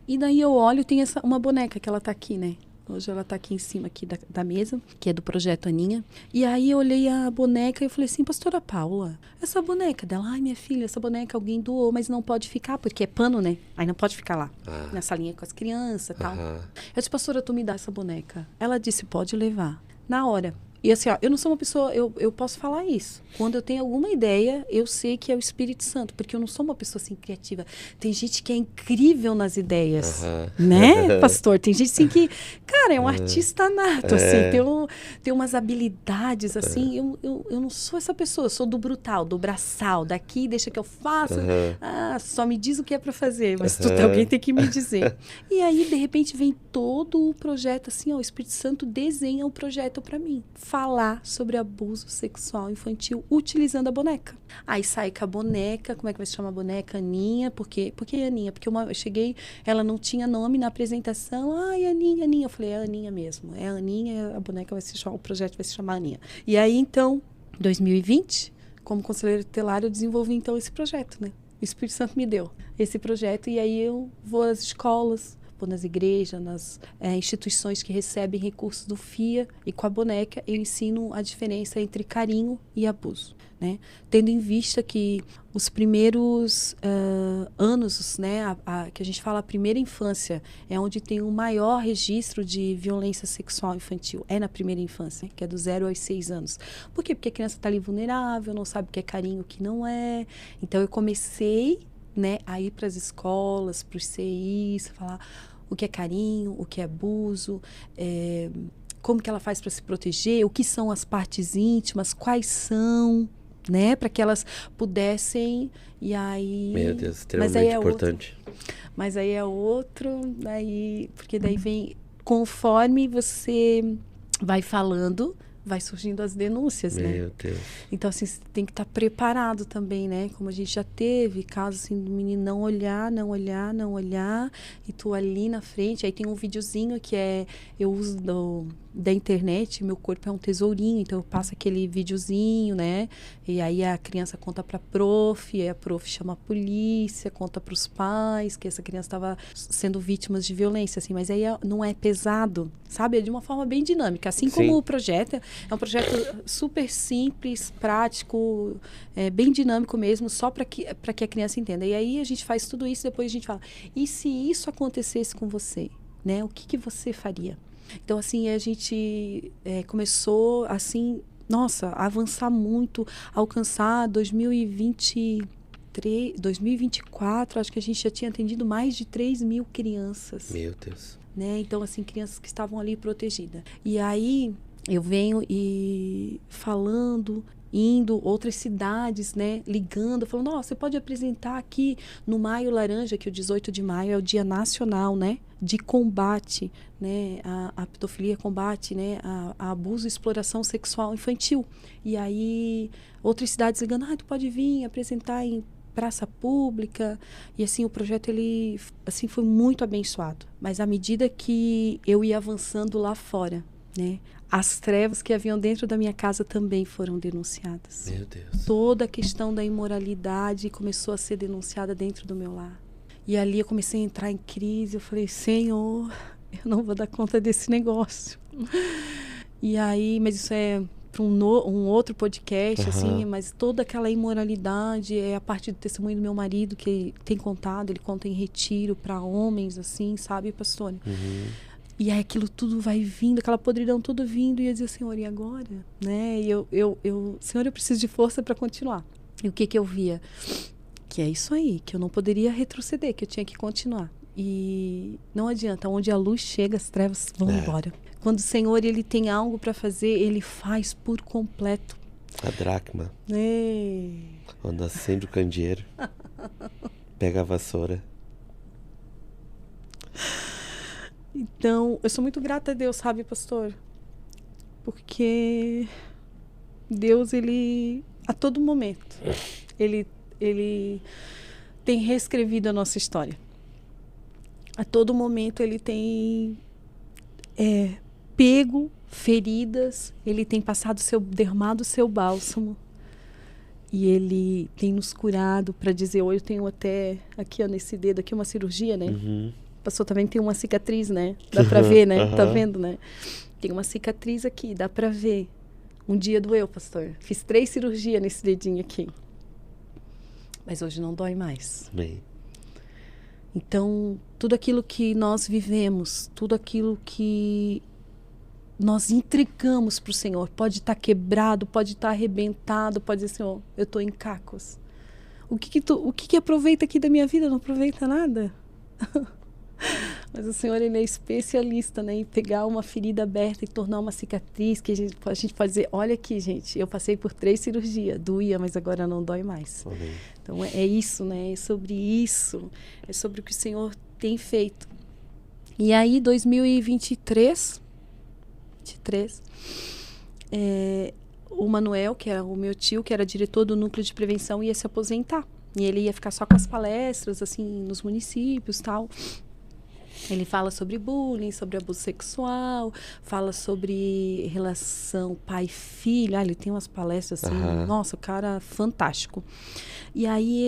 E daí eu olho, tem uma boneca que ela tá aqui, né? Hoje ela tá aqui em cima aqui da mesa, que é do Projeto Aninha. E aí eu olhei a boneca e eu falei assim, pastora Paula, essa boneca dela, ai minha filha, essa boneca alguém doou, mas não pode ficar, porque é pano, né? Aí não pode ficar lá, na salinha com as crianças e tal. Eu disse, pastora, tu me dá essa boneca. Ela disse, pode levar. Na hora. E assim, ó, eu não sou uma pessoa, eu posso falar isso. Quando eu tenho alguma ideia, eu sei que é o Espírito Santo, porque eu não sou uma pessoa assim criativa. Tem gente que é incrível nas ideias, né, pastor? Tem gente assim que, cara, é um artista nato, assim, tem umas habilidades, assim. Eu não sou essa pessoa, eu sou do brutal, do braçal, daqui, deixa que eu faça. Só me diz o que é para fazer, mas alguém tem que me dizer. E aí, de repente, vem todo o projeto, assim, ó, o Espírito Santo desenha o projeto para mim. Falar sobre abuso sexual infantil utilizando a boneca. Aí sai com a boneca, como é que vai se chamar a boneca? Aninha, por que Aninha? Porque eu cheguei, ela não tinha nome na apresentação, ai, Aninha. Eu falei, é a Aninha mesmo, é a Aninha, a boneca vai se chamar, o projeto vai se chamar Aninha. E aí, então, 2020, como conselheira tutelar, eu desenvolvi, então, esse projeto, né? O Espírito Santo me deu esse projeto, e aí eu vou às escolas, vou nas igrejas, nas instituições que recebem recursos do FIA, e com a boneca eu ensino a diferença entre carinho e abuso, né? Tendo em vista que os primeiros anos, né, que a gente fala a primeira infância, é onde tem o maior registro de violência sexual infantil, é na primeira infância, né, que é do 0 aos 6 anos. Por quê? Porque a criança está ali vulnerável, não sabe o que é carinho, o que não é. Então eu comecei, né, a ir para as escolas, para os CIs, falar o que é carinho, o que é abuso, como que ela faz para se proteger, o que são as partes íntimas, quais são, né, para que elas pudessem, e aí... Meu Deus, extremamente importante. Mas aí é outro, porque daí vem, conforme você vai falando, vai surgindo as denúncias, né? Meu Deus. Então, assim, você tem que estar preparado também, né? Como a gente já teve casos, assim, do menino não olhar, e tu ali na frente, aí tem um videozinho que eu uso da internet, meu corpo é um tesourinho, então eu passo aquele videozinho, né? E aí a criança conta pra prof, e a prof chama a polícia, conta pros pais que essa criança estava sendo vítima de violência, assim, mas aí não é pesado, sabe? É de uma forma bem dinâmica, assim como o projeto, é um projeto super simples, prático, bem dinâmico mesmo, só para que a criança entenda. E aí a gente faz tudo isso, depois a gente fala, e se isso acontecesse com você, né? O que você faria? Então, assim, a gente começou, assim, nossa, a avançar muito, alcançar 2024, acho que a gente já tinha atendido mais de 3.000 crianças. Meu Deus. Né? Então, assim, crianças que estavam ali protegidas. E aí, eu venho e falando, indo outras cidades, né, ligando, falando, você pode apresentar aqui no Maio Laranja, que o 18 de maio é o Dia Nacional, né, de combate, né, a pedofilia, combate, né, a abuso e exploração sexual infantil. E aí, outras cidades ligando, tu pode vir apresentar em praça pública, e assim, o projeto, ele, assim, foi muito abençoado. Mas à medida que eu ia avançando lá fora, né, as trevas que haviam dentro da minha casa também foram denunciadas. Meu Deus. Toda a questão da imoralidade começou a ser denunciada dentro do meu lar. E ali eu comecei a entrar em crise. Eu falei, Senhor, eu não vou dar conta desse negócio. E aí, mas isso é para um outro podcast, assim, mas toda aquela imoralidade é a partir do testemunho do meu marido, que tem contado, ele conta em retiro para homens, assim, sabe, pastor? E aí aquilo tudo vai vindo, aquela podridão tudo vindo, e eu dizia, Senhor, e agora? Né? E Senhor, eu preciso de força para continuar. E o que eu via? Que é isso aí, que eu não poderia retroceder, que eu tinha que continuar. E não adianta, onde a luz chega, as trevas vão embora. Quando o Senhor, ele tem algo para fazer, ele faz por completo. A dracma. É. Quando acende o candeeiro, pega a vassoura. Então, eu sou muito grata a Deus, sabe, pastor? Porque Deus, ele, a todo momento, ele tem reescrevido a nossa história. A todo momento ele tem pego feridas, ele tem derramado o seu bálsamo. E ele tem nos curado para dizer, hoje eu tenho até aqui, ó, nesse dedo aqui, uma cirurgia, né? Uhum. O pastor também tem uma cicatriz, né? Dá pra ver, né? Tá vendo, né? Tem uma cicatriz aqui, dá pra ver. Um dia doeu, pastor. Fiz 3 cirurgias nesse dedinho aqui. Mas hoje não dói mais. Bem. Então, tudo aquilo que nós vivemos, tudo aquilo que nós entregamos para o Senhor, pode estar quebrado, pode estar arrebentado, pode dizer, Senhor, eu estou em cacos. O que aproveita aqui da minha vida? Não aproveita nada. Mas o Senhor, ele é especialista, né, em pegar uma ferida aberta e tornar uma cicatriz, que a gente pode dizer, olha aqui, gente, eu passei por 3 cirurgias, doía, mas agora não dói mais. Amém. Então é isso, né, é sobre isso, é sobre o que o Senhor tem feito. E aí, 2023, o Manuel, que era o meu tio, que era diretor do núcleo de prevenção, ia se aposentar. E ele ia ficar só com as palestras, assim, nos municípios e tal. Ele fala sobre bullying, sobre abuso sexual, fala sobre relação pai-filho. Ele tem umas palestras assim, nossa, o cara fantástico. E aí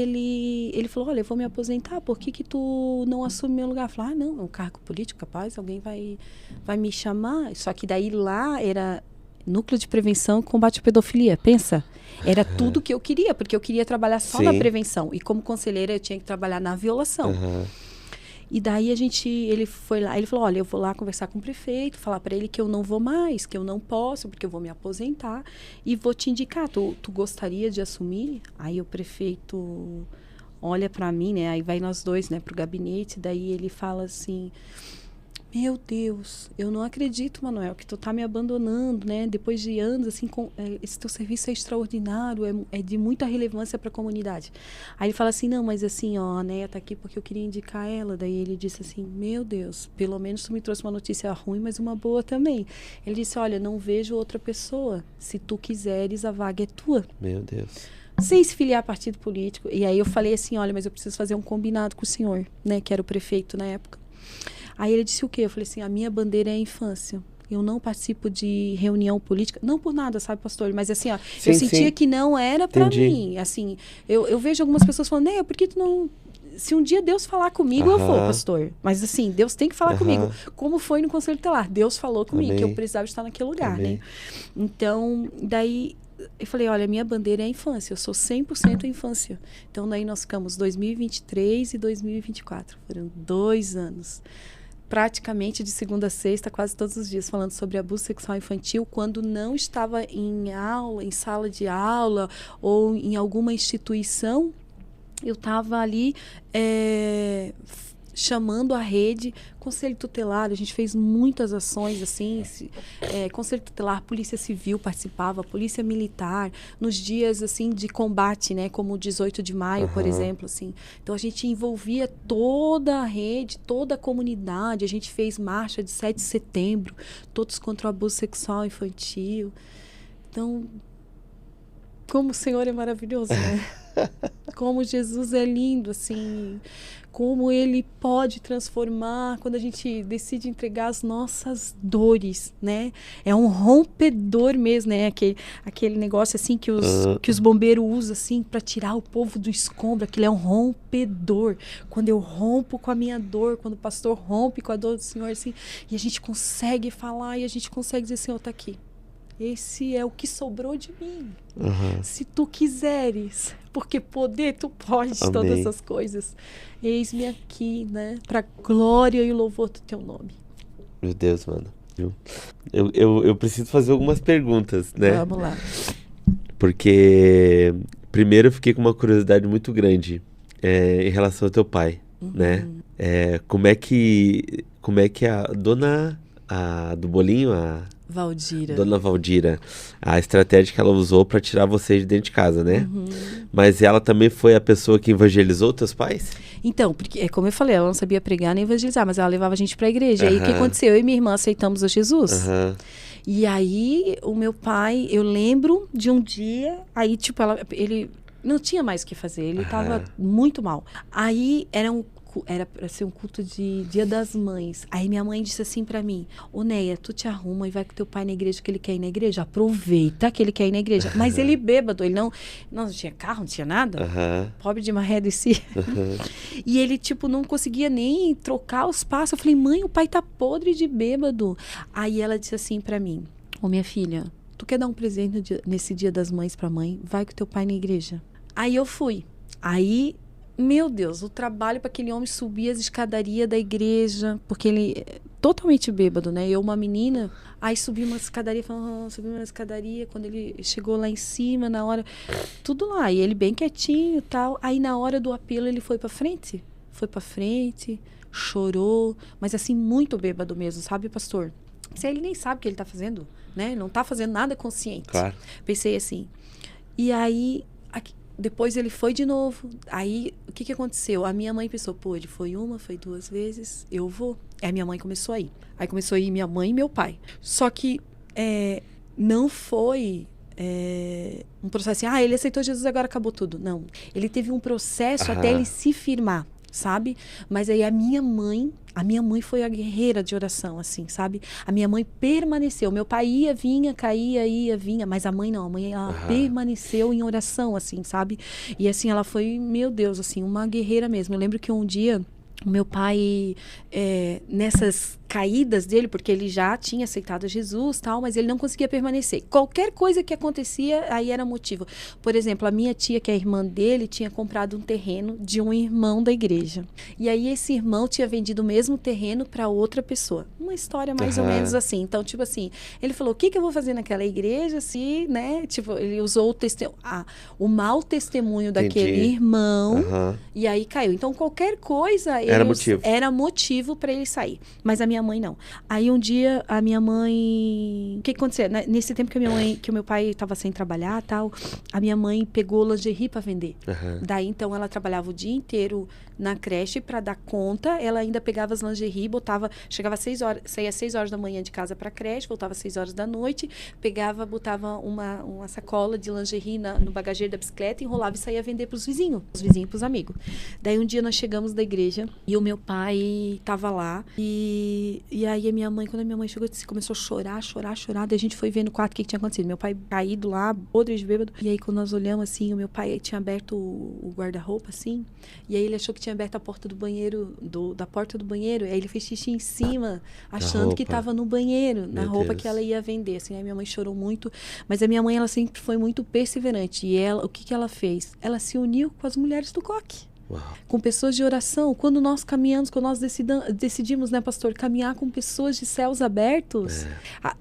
ele falou, olha, eu vou me aposentar, por que tu não assume meu lugar? Eu falei, não, é um cargo político, capaz, alguém vai me chamar. Só que daí lá era Núcleo de Prevenção e Combate à Pedofilia, pensa. Era tudo que eu queria, porque eu queria trabalhar só na prevenção. E como conselheira eu tinha que trabalhar na violação. E daí ele foi lá, ele falou, olha, eu vou lá conversar com o prefeito, falar para ele que eu não vou mais, que eu não posso, porque eu vou me aposentar, e vou te indicar, tu gostaria de assumir? Aí o prefeito olha para mim, né, aí vai nós dois, né, pro gabinete, daí ele fala assim, meu Deus, eu não acredito, Manuel, que tu tá me abandonando, né? Depois de anos, assim, esse teu serviço é extraordinário, é de muita relevância para a comunidade. Aí ele fala assim, não, mas assim, ó, a Neia tá aqui porque eu queria indicar ela. Daí ele disse assim, meu Deus, pelo menos tu me trouxe uma notícia ruim, mas uma boa também. Ele disse, olha, não vejo outra pessoa. Se tu quiseres, a vaga é tua. Meu Deus. Sem se filiar a partido político. E aí eu falei assim, olha, mas eu preciso fazer um combinado com o senhor, né? Que era o prefeito na época. Aí ele disse o quê? Eu falei assim, a minha bandeira é a infância. Eu não participo de reunião política. Não por nada, sabe, pastor? Mas assim, ó, eu sentia que não era para mim. Assim, eu vejo algumas pessoas falando, Neia, por que tu não... Se um dia Deus falar comigo, eu vou, pastor. Mas assim, Deus tem que falar comigo. Como foi no Conselho Tutelar? Deus falou comigo, que eu precisava estar naquele lugar, né? Então, daí... Eu falei, olha, minha bandeira é a infância, eu sou 100% infância. Então, daí nós ficamos 2023 e 2024. Foram 2 anos. Praticamente de segunda a sexta, quase todos os dias, falando sobre abuso sexual infantil, quando não estava em aula, em sala de aula ou em alguma instituição, eu estava ali chamando a rede, Conselho Tutelar, a gente fez muitas ações, assim, Conselho Tutelar, Polícia Civil participava, Polícia Militar, nos dias, assim, de combate, né, como o 18 de maio, por exemplo, assim. Então, a gente envolvia toda a rede, toda a comunidade, a gente fez marcha de 7 de setembro, todos contra o abuso sexual infantil. Então, como o Senhor é maravilhoso, né? Como Jesus é lindo, assim, como Ele pode transformar quando a gente decide entregar as nossas dores, né? É um rompedor mesmo, né? Aquele negócio assim que os bombeiros usam assim para tirar o povo do escombro, aquilo é um rompedor. Quando eu rompo com a minha dor, quando o pastor rompe com a dor do Senhor, assim, e a gente consegue falar e a gente consegue dizer, Senhor, tá aqui. Esse é o que sobrou de mim. Se tu quiseres, porque poder tu podes todas essas coisas. Eis-me aqui, né? Para glória e louvor do teu nome. Meu Deus, mano. Eu preciso fazer algumas perguntas, né? Vamos lá. Porque primeiro eu fiquei com uma curiosidade muito grande em relação ao teu pai, né? Como é que a do bolinho, a Valdira. Dona Valdira, a estratégia que ela usou pra tirar você de dentro de casa, né? Mas ela também foi a pessoa que evangelizou teus pais? Então, porque, como eu falei, ela não sabia pregar nem evangelizar, mas ela levava a gente pra igreja. Aí o que aconteceu? Eu e minha irmã aceitamos a Jesus. E aí, o meu pai, eu lembro de um dia, aí, tipo, ele não tinha mais o que fazer, ele tava muito mal. Aí, era pra ser um culto de Dia das Mães. Aí minha mãe disse assim pra mim: ô Neia, tu te arruma e vai com teu pai na igreja, que ele quer ir na igreja. Aproveita que ele quer ir na igreja. Mas ele bêbado, ele não tinha carro, não tinha nada. Pobre de maré de si. E ele, tipo, não conseguia nem trocar os passos. Eu falei: mãe, o pai tá podre de bêbado. Aí ela disse assim pra mim: ô minha filha, tu quer dar um presente nesse Dia das Mães pra mãe? Vai com teu pai na igreja. Aí eu fui. Aí, meu Deus, o trabalho para aquele homem subir as escadarias da igreja, porque ele é totalmente bêbado, né? Eu, uma menina, aí subi uma escadaria, subi uma escadaria, quando ele chegou lá em cima, na hora, tudo lá, e ele bem quietinho e tal. Aí na hora do apelo ele foi para frente, chorou, mas assim, muito bêbado mesmo, sabe, pastor? Ele nem sabe o que ele tá fazendo, né? Ele não tá fazendo nada consciente. Claro. Pensei assim. E aí, depois ele foi de novo. Aí, o que aconteceu? A minha mãe pensou, pô, ele foi uma, foi duas vezes, eu vou. Aí a minha mãe começou a ir. Aí começou a ir minha mãe e meu pai. Só que não foi um processo assim, ele aceitou Jesus, agora acabou tudo. Não. Ele teve um processo até ele se firmar, sabe? Mas aí a minha mãe foi a guerreira de oração, assim, sabe? A minha mãe permaneceu. Meu pai vinha, caía, vinha. Mas a mãe não. A mãe, ela permaneceu em oração, assim, sabe? E assim, ela foi, meu Deus, assim, uma guerreira mesmo. Eu lembro que um dia, o meu pai, nessas caídas dele, porque ele já tinha aceitado Jesus, tal, mas ele não conseguia permanecer. Qualquer coisa que acontecia, aí era motivo. Por exemplo, a minha tia, que é a irmã dele, tinha comprado um terreno de um irmão da igreja. E aí esse irmão tinha vendido o mesmo terreno para outra pessoa. Uma história mais ou menos assim. Então, tipo assim, ele falou, o que eu vou fazer naquela igreja se, né? Tipo, ele usou o mau testemunho daquele irmão e aí caiu. Então, qualquer coisa era motivo para ele sair. Mas a minha mãe não. Aí um dia a minha mãe, o que aconteceu? Nesse tempo que o meu pai estava sem trabalhar, tal, a minha mãe pegou lingerie para vender. Daí então ela trabalhava o dia inteiro na creche para dar conta. Ela ainda pegava as lingerie, chegava às 6 horas, saía às 6 horas da manhã de casa para creche, voltava às 6 horas da noite, botava uma sacola de lingerie no bagageiro da bicicleta, enrolava e saía vender para os vizinhos, para os amigos. Daí um dia nós chegamos da igreja e o meu pai estava lá e aí quando a minha mãe chegou, começou a chorar. Daí a gente foi ver no quarto o que tinha acontecido. Meu pai caído lá, podre de bêbado. E aí quando nós olhamos assim, o meu pai tinha aberto o guarda-roupa assim, e aí ele achou que tinha aberto a porta do banheiro, da porta do banheiro, e aí ele fez xixi em cima, achando que estava no banheiro, na roupa que ela ia vender, assim. Aí minha mãe chorou muito, mas a minha mãe, ela sempre foi muito perseverante, e ela, o que ela fez? Ela se uniu com as mulheres do coque. Com pessoas de oração. Quando nós caminhamos, quando nós decidimos, né, pastor, caminhar com pessoas de céus abertos,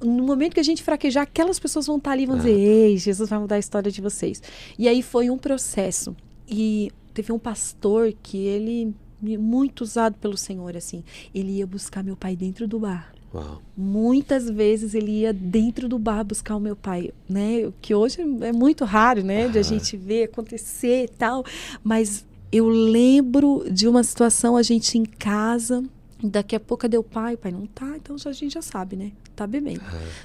no momento que a gente fraquejar, aquelas pessoas vão estar ali e vão dizer, ei, Jesus vai mudar a história de vocês. E aí foi um processo. E teve um pastor que ele, muito usado pelo Senhor, assim, ele ia buscar meu pai dentro do bar. Muitas vezes ele ia dentro do bar buscar o meu pai, né? Que hoje é muito raro, né? De a gente ver acontecer e tal. Mas eu lembro de uma situação, a gente em casa, daqui a pouco, cadê o pai? O pai não tá, então a gente já sabe, né? Tá bebendo.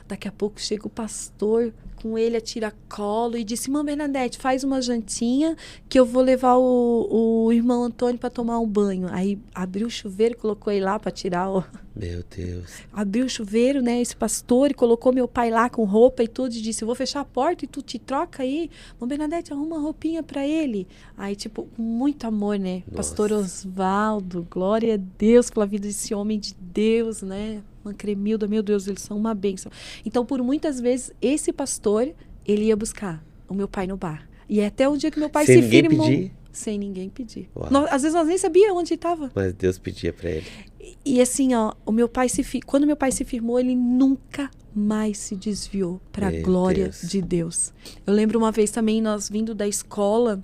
Daqui a pouco chega o pastor com ele a tiracolo e disse, irmã Bernadette, faz uma jantinha que eu vou levar o irmão Antônio para tomar um banho. Aí abriu o chuveiro e colocou ele lá para tirar o... Meu Deus. Abriu o chuveiro, né, esse pastor, e colocou meu pai lá com roupa e tudo, e disse, eu vou fechar a porta e tu te troca aí. Irmã Bernadette, arruma uma roupinha para ele. Aí, tipo, com muito amor, né? Nossa. Pastor Osvaldo, glória a Deus pela vida desse homem de Deus, né? Cremilda, meu Deus, eles são uma bênção. Então, por muitas vezes, esse pastor, ele ia buscar o meu pai no bar. E até o dia que meu pai se firmou. sem ninguém pedir. Uau. Às vezes nós nem sabíamos onde ele estava. Mas Deus pedia pra ele. E assim, ó, quando meu pai se firmou, ele nunca mais se desviou para a Meu glória Deus. de Deus. Eu lembro uma vez também, nós vindo da escola,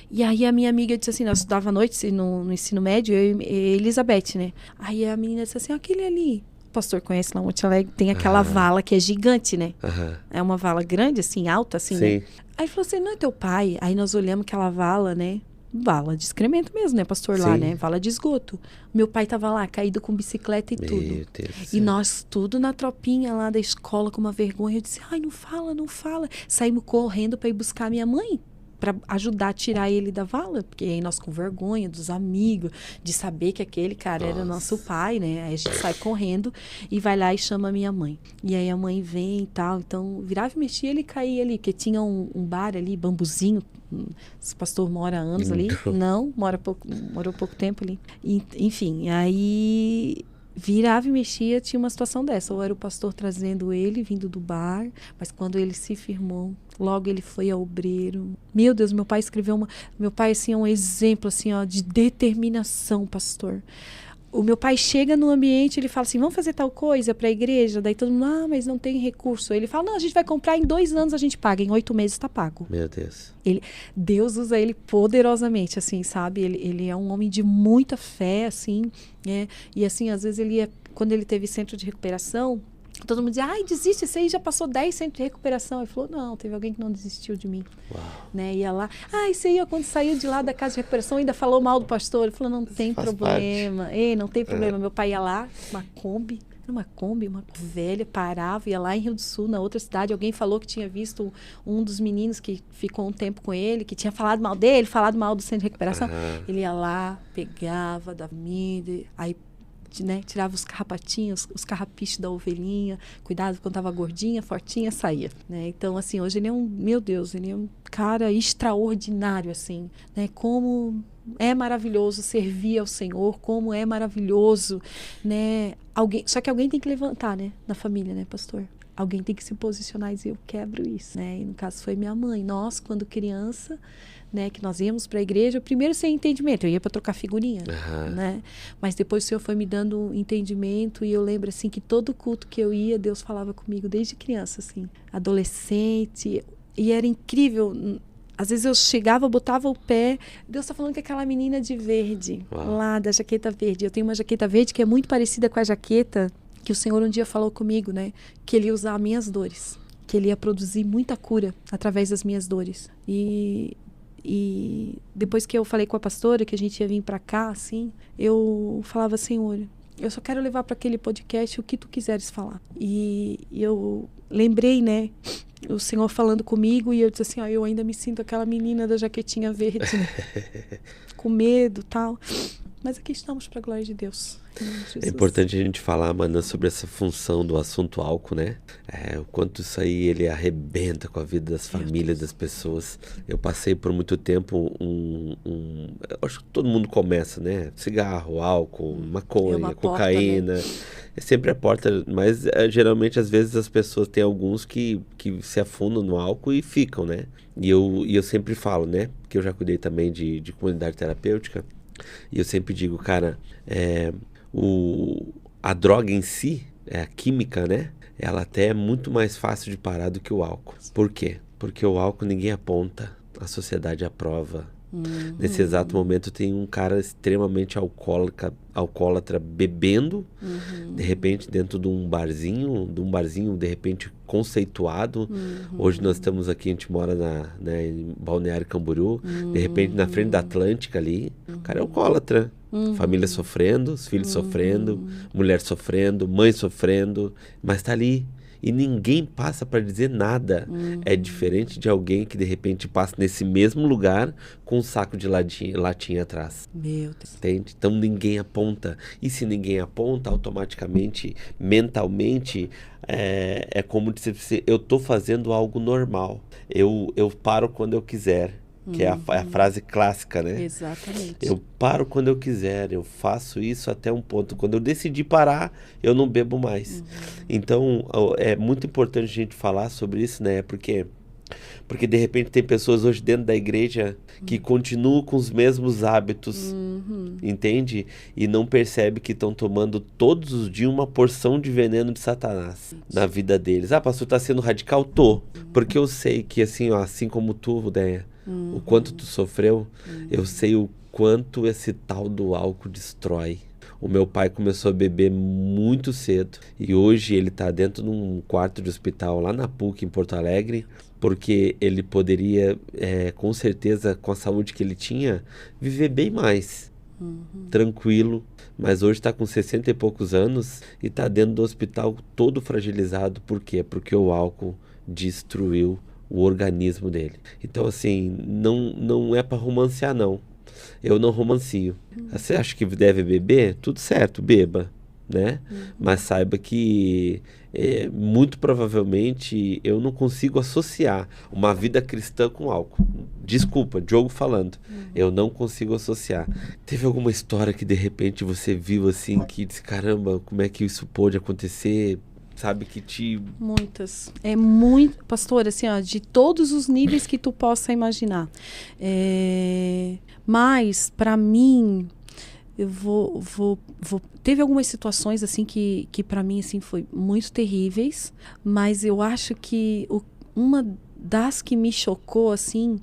e aí a minha amiga disse assim, nós estudava à noite no ensino médio, eu e Elizabeth, né? Aí a menina disse assim, aquele ali, o pastor conhece lá em Monte Alegre, tem aquela vala que é gigante, né? Aham. É uma vala grande, assim, alta, assim, Sim. né? Aí falou assim, não é teu pai? Aí nós olhamos aquela vala, né? Vala de excremento mesmo, né, pastor? Lá, Sim. né? Vala de esgoto. Meu pai tava lá, caído com bicicleta e Meu tudo. Deus do E céu. nós tudo na tropinha lá da escola com uma vergonha. Eu disse, ai, não fala, não fala. Saímos correndo para ir buscar minha mãe, para ajudar a tirar ele da vala. Porque aí nós com vergonha dos amigos, de saber que aquele cara era nosso pai, né? Aí a gente sai correndo e vai lá e chama a minha mãe. E aí a mãe vem e tal. Então, virava e mexia, ele caía ali, porque tinha um bar ali, bambuzinho. Esse pastor mora há anos ali. Não, morou pouco tempo ali. Enfim, aí virava e mexia, tinha uma situação dessa. Ou era o pastor trazendo ele, vindo do bar, mas quando ele se firmou, logo ele foi ao obreiro. Meu Deus, meu pai escreveu meu pai, assim, é um exemplo, assim, ó, de determinação, pastor. O meu pai chega no ambiente, ele fala assim, vamos fazer tal coisa para a igreja? Daí todo mundo, mas não tem recurso. Ele fala, não, a gente vai comprar, em 2 anos a gente paga, em 8 meses está pago. Meu Deus. Deus usa ele poderosamente, assim, sabe? Ele é um homem de muita fé, assim, né? E assim, às vezes quando ele teve centro de recuperação, todo mundo dizia, ai, desiste, esse aí já passou 10 centros de recuperação. Ele falou, não, teve alguém que não desistiu de mim. Uau. Né? Ia lá, esse aí, quando saiu de lá da casa de recuperação, ainda falou mal do pastor. Ele falou, não tem faz problema. Ei, não tem problema. Meu pai ia lá, uma Kombi, uma velha, parava, ia lá em Rio do Sul, na outra cidade. Alguém falou que tinha visto um dos meninos que ficou um tempo com ele, que tinha falado mal dele, falado mal do centro de recuperação. Ele ia lá, pegava da comida, aí né, tirava os carrapatinhos, os carrapichos da ovelhinha, cuidado quando estava gordinha, fortinha, saía, né? Então, assim, hoje ele é meu Deus, ele é um cara extraordinário, assim, né? Como é maravilhoso servir ao Senhor, como é maravilhoso, né? Só que alguém tem que levantar, né? Na família, né, pastor? Alguém tem que se posicionar e dizer, eu quebro isso, né? E no caso foi minha mãe. Nós, quando criança, né, que nós íamos para a igreja, primeiro sem entendimento, eu ia para trocar figurinha, né? Mas depois o Senhor foi me dando entendimento e eu lembro assim que todo culto que eu ia, Deus falava comigo desde criança, assim, adolescente, e era incrível. Às vezes eu chegava, botava o pé, Deus está falando que aquela menina de verde, lá da jaqueta verde, eu tenho uma jaqueta verde que é muito parecida com a jaqueta que o Senhor um dia falou comigo, né? Que Ele ia usar as minhas dores, que Ele ia produzir muita cura através das minhas dores. E depois que eu falei com a pastora que a gente ia vir para cá, assim, eu falava, Senhor, eu só quero levar para aquele podcast o que Tu quiseres falar. E eu lembrei, né, o Senhor falando comigo e eu disse assim, eu ainda me sinto aquela menina da jaquetinha verde, né? Com medo, tal. Mas aqui estamos para a glória de Deus. É importante a gente falar, Mana, sobre essa função do assunto álcool, né? O quanto isso aí ele arrebenta com a vida das famílias, das pessoas. Eu passei por muito tempo eu acho que todo mundo começa, né? Cigarro, álcool, maconha, cocaína. Porta, né? É sempre a porta, mas geralmente às vezes as pessoas têm alguns que se afundam no álcool e ficam, né? E eu sempre falo, né? Que eu já cuidei também de comunidade terapêutica. E eu sempre digo, cara, a droga em si, a química, né? Ela até é muito mais fácil de parar do que o álcool. Por quê? Porque o álcool ninguém aponta, a sociedade aprova. Nesse exato momento tem um cara extremamente alcoólatra bebendo, de repente dentro de um barzinho de repente conceituado. Hoje nós estamos aqui, a gente mora em Balneário Camboriú, de repente na frente da Atlântica ali, o cara é alcoólatra. Família sofrendo, os filhos sofrendo, mulher sofrendo, mãe sofrendo, mas tá ali. E ninguém passa para dizer nada. É diferente de alguém que de repente passa nesse mesmo lugar com um saco de latinha atrás. Meu Deus. Entende? Então ninguém aponta. E se ninguém aponta, automaticamente, mentalmente, é como se eu estou fazendo algo normal. Eu paro quando eu quiser. Que é a frase clássica, né? Exatamente. Eu paro quando eu quiser, eu faço isso até um ponto. Quando eu decidi parar, eu não bebo mais. Então, é muito importante a gente falar sobre isso, né? Porque Porque de repente tem pessoas hoje dentro da igreja que continuam com os mesmos hábitos, entende? E não percebe que estão tomando todos os dias uma porção de veneno de Satanás na vida deles. Ah, pastor, tá sendo radical? Tô. Porque eu sei que assim, ó, assim como tu, Déia, o quanto tu sofreu, eu sei o quanto esse tal do álcool destrói. O meu pai começou a beber muito cedo e hoje ele está dentro de um quarto de hospital lá na PUC, em Porto Alegre, porque ele poderia, com certeza, com a saúde que ele tinha, viver bem mais, tranquilo, mas hoje está com 60 e poucos anos e está dentro do hospital todo fragilizado. Por quê? Porque o álcool destruiu o organismo dele. Então, assim, não é para romancear, não. Eu não romancio. Você acha que deve beber? Tudo certo, beba, né? Mas saiba que muito provavelmente eu não consigo associar uma vida cristã com álcool. Desculpa, Diogo falando. Eu não consigo associar. Teve alguma história que de repente você viu assim, que disse, caramba, como é que isso pôde acontecer? Sabe, que te... Muitas. É muito, pastor, assim, ó, de todos os níveis que tu possa imaginar. Mas, para mim, eu teve algumas situações, assim, que para mim, assim, foi muito terríveis, mas eu acho que uma das que me chocou, assim,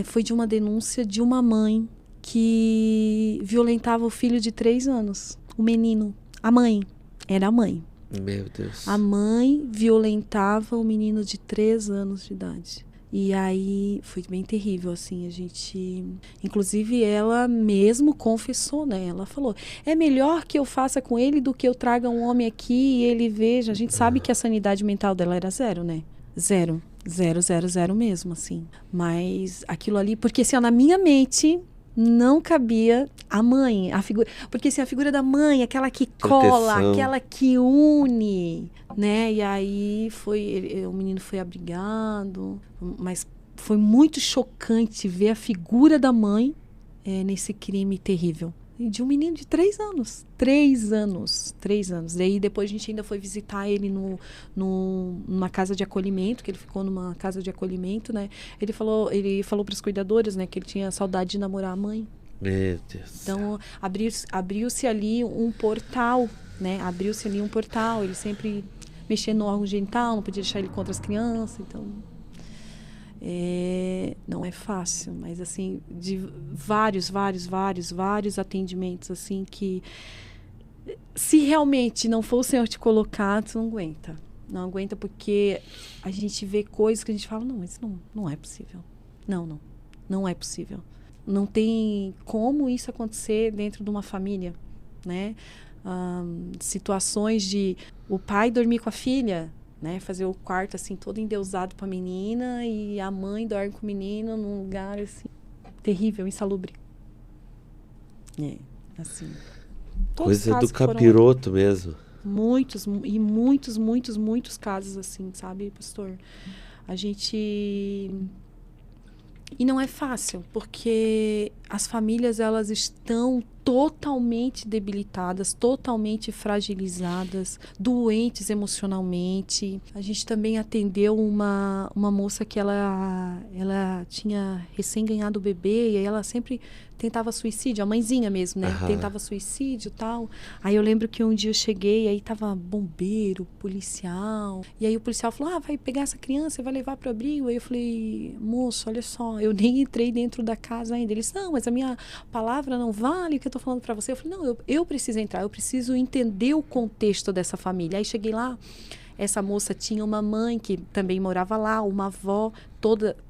foi de uma denúncia de uma mãe que violentava o filho de 3 anos, o menino. A mãe, era a mãe. Meu Deus. A mãe violentava o menino de 3 anos de idade. E aí foi bem terrível, assim, a gente... Inclusive ela mesmo confessou, né? Ela falou, é melhor que eu faça com ele do que eu traga um homem aqui e ele veja. A gente sabe que a sanidade mental dela era 0, né? 0. 0, 0, 0 mesmo, assim. Mas aquilo ali... Porque, assim, ó, na minha mente... não cabia a mãe, a figura, porque assim, a figura da mãe, aquela que cola, Proteção. aquela que une, né? E aí o menino foi abrigado, mas foi muito chocante ver a figura da mãe nesse crime terrível. E de um menino de 3 anos. 3 anos. 3 anos. Daí depois a gente ainda foi visitar ele numa casa de acolhimento, que ele ficou numa casa de acolhimento, né? Ele falou para os cuidadores, né, que ele tinha saudade de namorar a mãe. Meu Deus. Então abriu-se ali um portal, né? Abriu-se ali um portal. Ele sempre mexia no órgão genital, não podia deixar ele contra as crianças, então... não é fácil, mas assim, de vários atendimentos, assim, que se realmente não for o Senhor te colocar, tu não aguenta. Não aguenta, porque a gente vê coisas que a gente fala, não, isso não é possível. Não é possível. Não tem como isso acontecer dentro de uma família, né? Situações de o pai dormir com a filha, né, fazer o quarto assim todo endeusado para a menina e a mãe dorme com o menino num lugar assim terrível, insalubre. Assim. Coisa do capiroto mesmo. Muitos casos assim, sabe, pastor? A gente... E não é fácil, porque as famílias, elas estão totalmente debilitadas, totalmente fragilizadas, doentes emocionalmente. A gente também atendeu uma moça que ela tinha recém ganhado o bebê e aí ela sempre tentava suicídio, a mãezinha mesmo, né? Tentava suicídio e tal. Aí eu lembro que um dia eu cheguei, aí tava bombeiro, policial. E aí o policial falou, vai pegar essa criança e vai levar pro abrigo. Aí eu falei, moço, olha só, eu nem entrei dentro da casa ainda. Eles, não, mas a minha palavra não vale o que eu tô falando pra você. Eu falei, não, eu preciso entrar, eu preciso entender o contexto dessa família. Aí cheguei lá, essa moça tinha uma mãe que também morava lá, uma avó,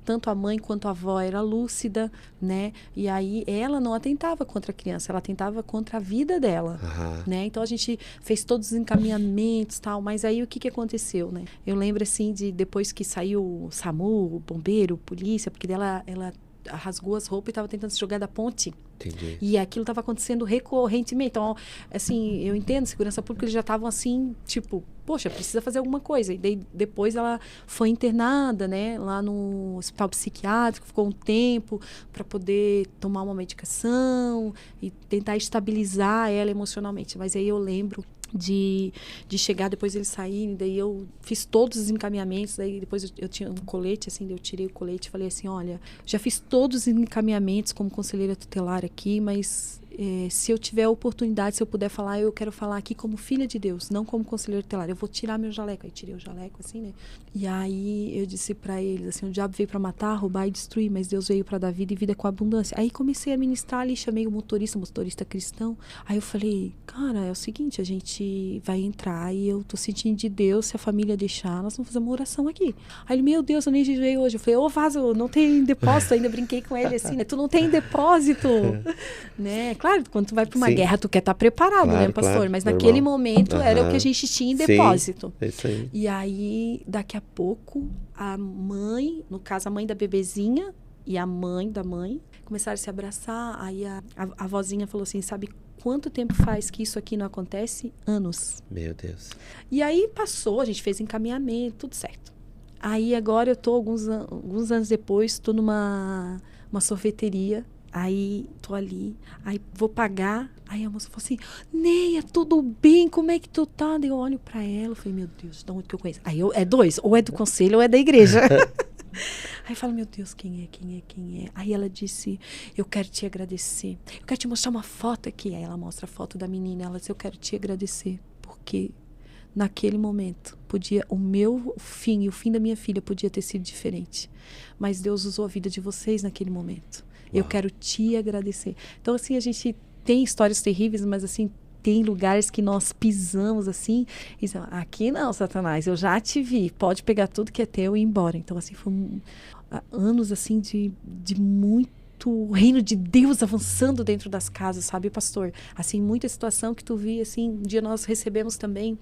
tanto a mãe quanto a avó era lúcida, né? E aí ela não atentava contra a criança, ela atentava contra a vida dela, né? Então a gente fez todos os encaminhamentos, tal, mas aí o que aconteceu, né? Eu lembro assim de depois que saiu o SAMU, o bombeiro, polícia, porque ela rasgou as roupas e estava tentando se jogar da ponte. Entendi. E aquilo estava acontecendo recorrentemente. Então, assim, eu entendo, segurança pública, eles já estavam assim, tipo, poxa, precisa fazer alguma coisa. E daí, depois ela foi internada, né, lá no hospital psiquiátrico, ficou um tempo para poder tomar uma medicação e tentar estabilizar ela emocionalmente. Mas aí eu lembro de chegar, depois eles saírem, daí eu fiz todos os encaminhamentos, daí depois eu tinha um colete, assim, daí eu tirei o colete e falei assim, olha, já fiz todos os encaminhamentos como conselheira tutelar aqui, mas se eu tiver a oportunidade, se eu puder falar, eu quero falar aqui como filha de Deus, não como conselheira tutelar, eu vou tirar meu jaleco. Aí tirei o jaleco, assim, né? E aí eu disse pra eles, assim, o diabo veio pra matar, roubar e destruir, mas Deus veio pra dar vida e vida com abundância. Aí comecei a ministrar ali, chamei o motorista cristão. Aí eu falei, cara, é o seguinte, a gente vai entrar e eu tô sentindo de Deus, se a família deixar, nós vamos fazer uma oração aqui. Aí ele, meu Deus, eu nem jejuei hoje. Eu falei, ô Vaso, não tem depósito, ainda brinquei com ele assim, né? Tu não tem depósito, né? Claro, quando tu vai para uma guerra, tu quer estar preparado, claro, né, pastor? claro, mas normal. naquele momento era o que a gente tinha em depósito. Sim, é isso aí. E aí, daqui a pouco, a mãe, no caso, a mãe da bebezinha e a mãe da mãe, começaram a se abraçar. Aí a vozinha falou assim, sabe quanto tempo faz que isso aqui não acontece? Anos. Meu Deus. E aí passou, a gente fez encaminhamento, tudo certo. Aí agora eu tô, alguns anos depois, tô numa sorveteria. Aí, tô ali, aí vou pagar, aí a moça falou assim, Neia, tudo bem, como é que tu tá? Daí eu olho pra ela, eu falei, meu Deus, de onde que eu conheço? Aí é dois, ou é do conselho ou é da igreja. Aí eu falo, meu Deus, quem é? Aí ela disse, eu quero te agradecer, eu quero te mostrar uma foto aqui. Aí ela mostra a foto da menina, ela disse, eu quero te agradecer, porque naquele momento, o meu fim e o fim da minha filha podia ter sido diferente, mas Deus usou a vida de vocês naquele momento. Eu quero te agradecer. Então, assim, a gente tem histórias terríveis, mas, assim, tem lugares que nós pisamos, assim, e dizemos, aqui não, Satanás, eu já te vi, pode pegar tudo que é teu e ir embora. Então, assim, foi anos, assim, de muito reino de Deus avançando dentro das casas, sabe, pastor? Assim, muita situação que tu via, assim, um dia nós recebemos também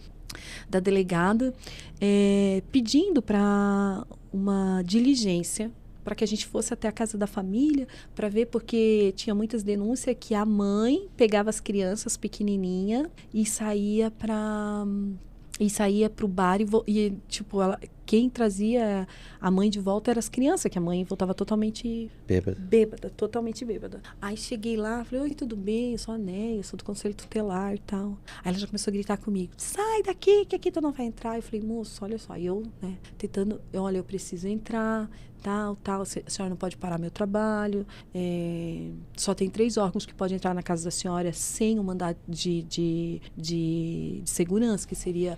da delegada pedindo para uma diligência, para que a gente fosse até a casa da família para ver, porque tinha muitas denúncias que a mãe pegava as crianças pequenininha e saía para o bar e tipo, quem trazia a mãe de volta eram as crianças, que a mãe voltava totalmente totalmente bêbada. Aí cheguei lá, falei, oi, tudo bem? Eu sou a Neia, eu sou do conselho tutelar e tal. Aí ela já começou a gritar comigo, sai daqui, que aqui tu não vai entrar. Eu falei, moço, olha só, eu, né, tentando, olha, eu preciso entrar, tal, a senhora não pode parar meu trabalho, só tem 3 órgãos que podem entrar na casa da senhora sem o mandado de segurança, que seria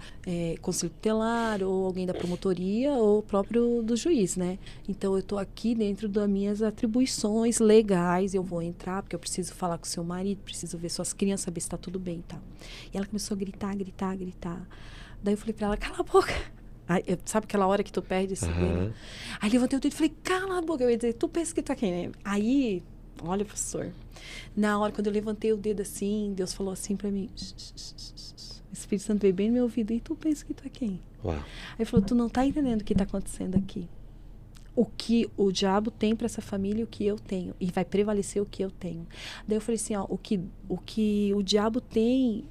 conselho tutelar, ou alguém da promotoria, ou o próprio do juiz, né? Então, eu estou aqui dentro das minhas atribuições legais, eu vou entrar, porque eu preciso falar com o seu marido, preciso ver suas crianças, saber se está tudo bem e tal. E ela começou a gritar. Daí eu falei para ela, cala a boca. Aí, sabe aquela hora que tu perde esse dedo? Aí levantei o dedo e falei, cala a boca. Eu ia dizer, tu pensa que tu é quem, né? Aí, olha, professor, na hora quando eu levantei o dedo assim, Deus falou assim pra mim, o Espírito Santo veio bem no meu ouvido, e tu pensa que tu é quem? Uau. Aí ele falou, tu não tá entendendo o que tá acontecendo aqui. O que o diabo tem para essa família, o que eu tenho, e vai prevalecer o que eu tenho. Daí eu falei assim, ó, o que o diabo tem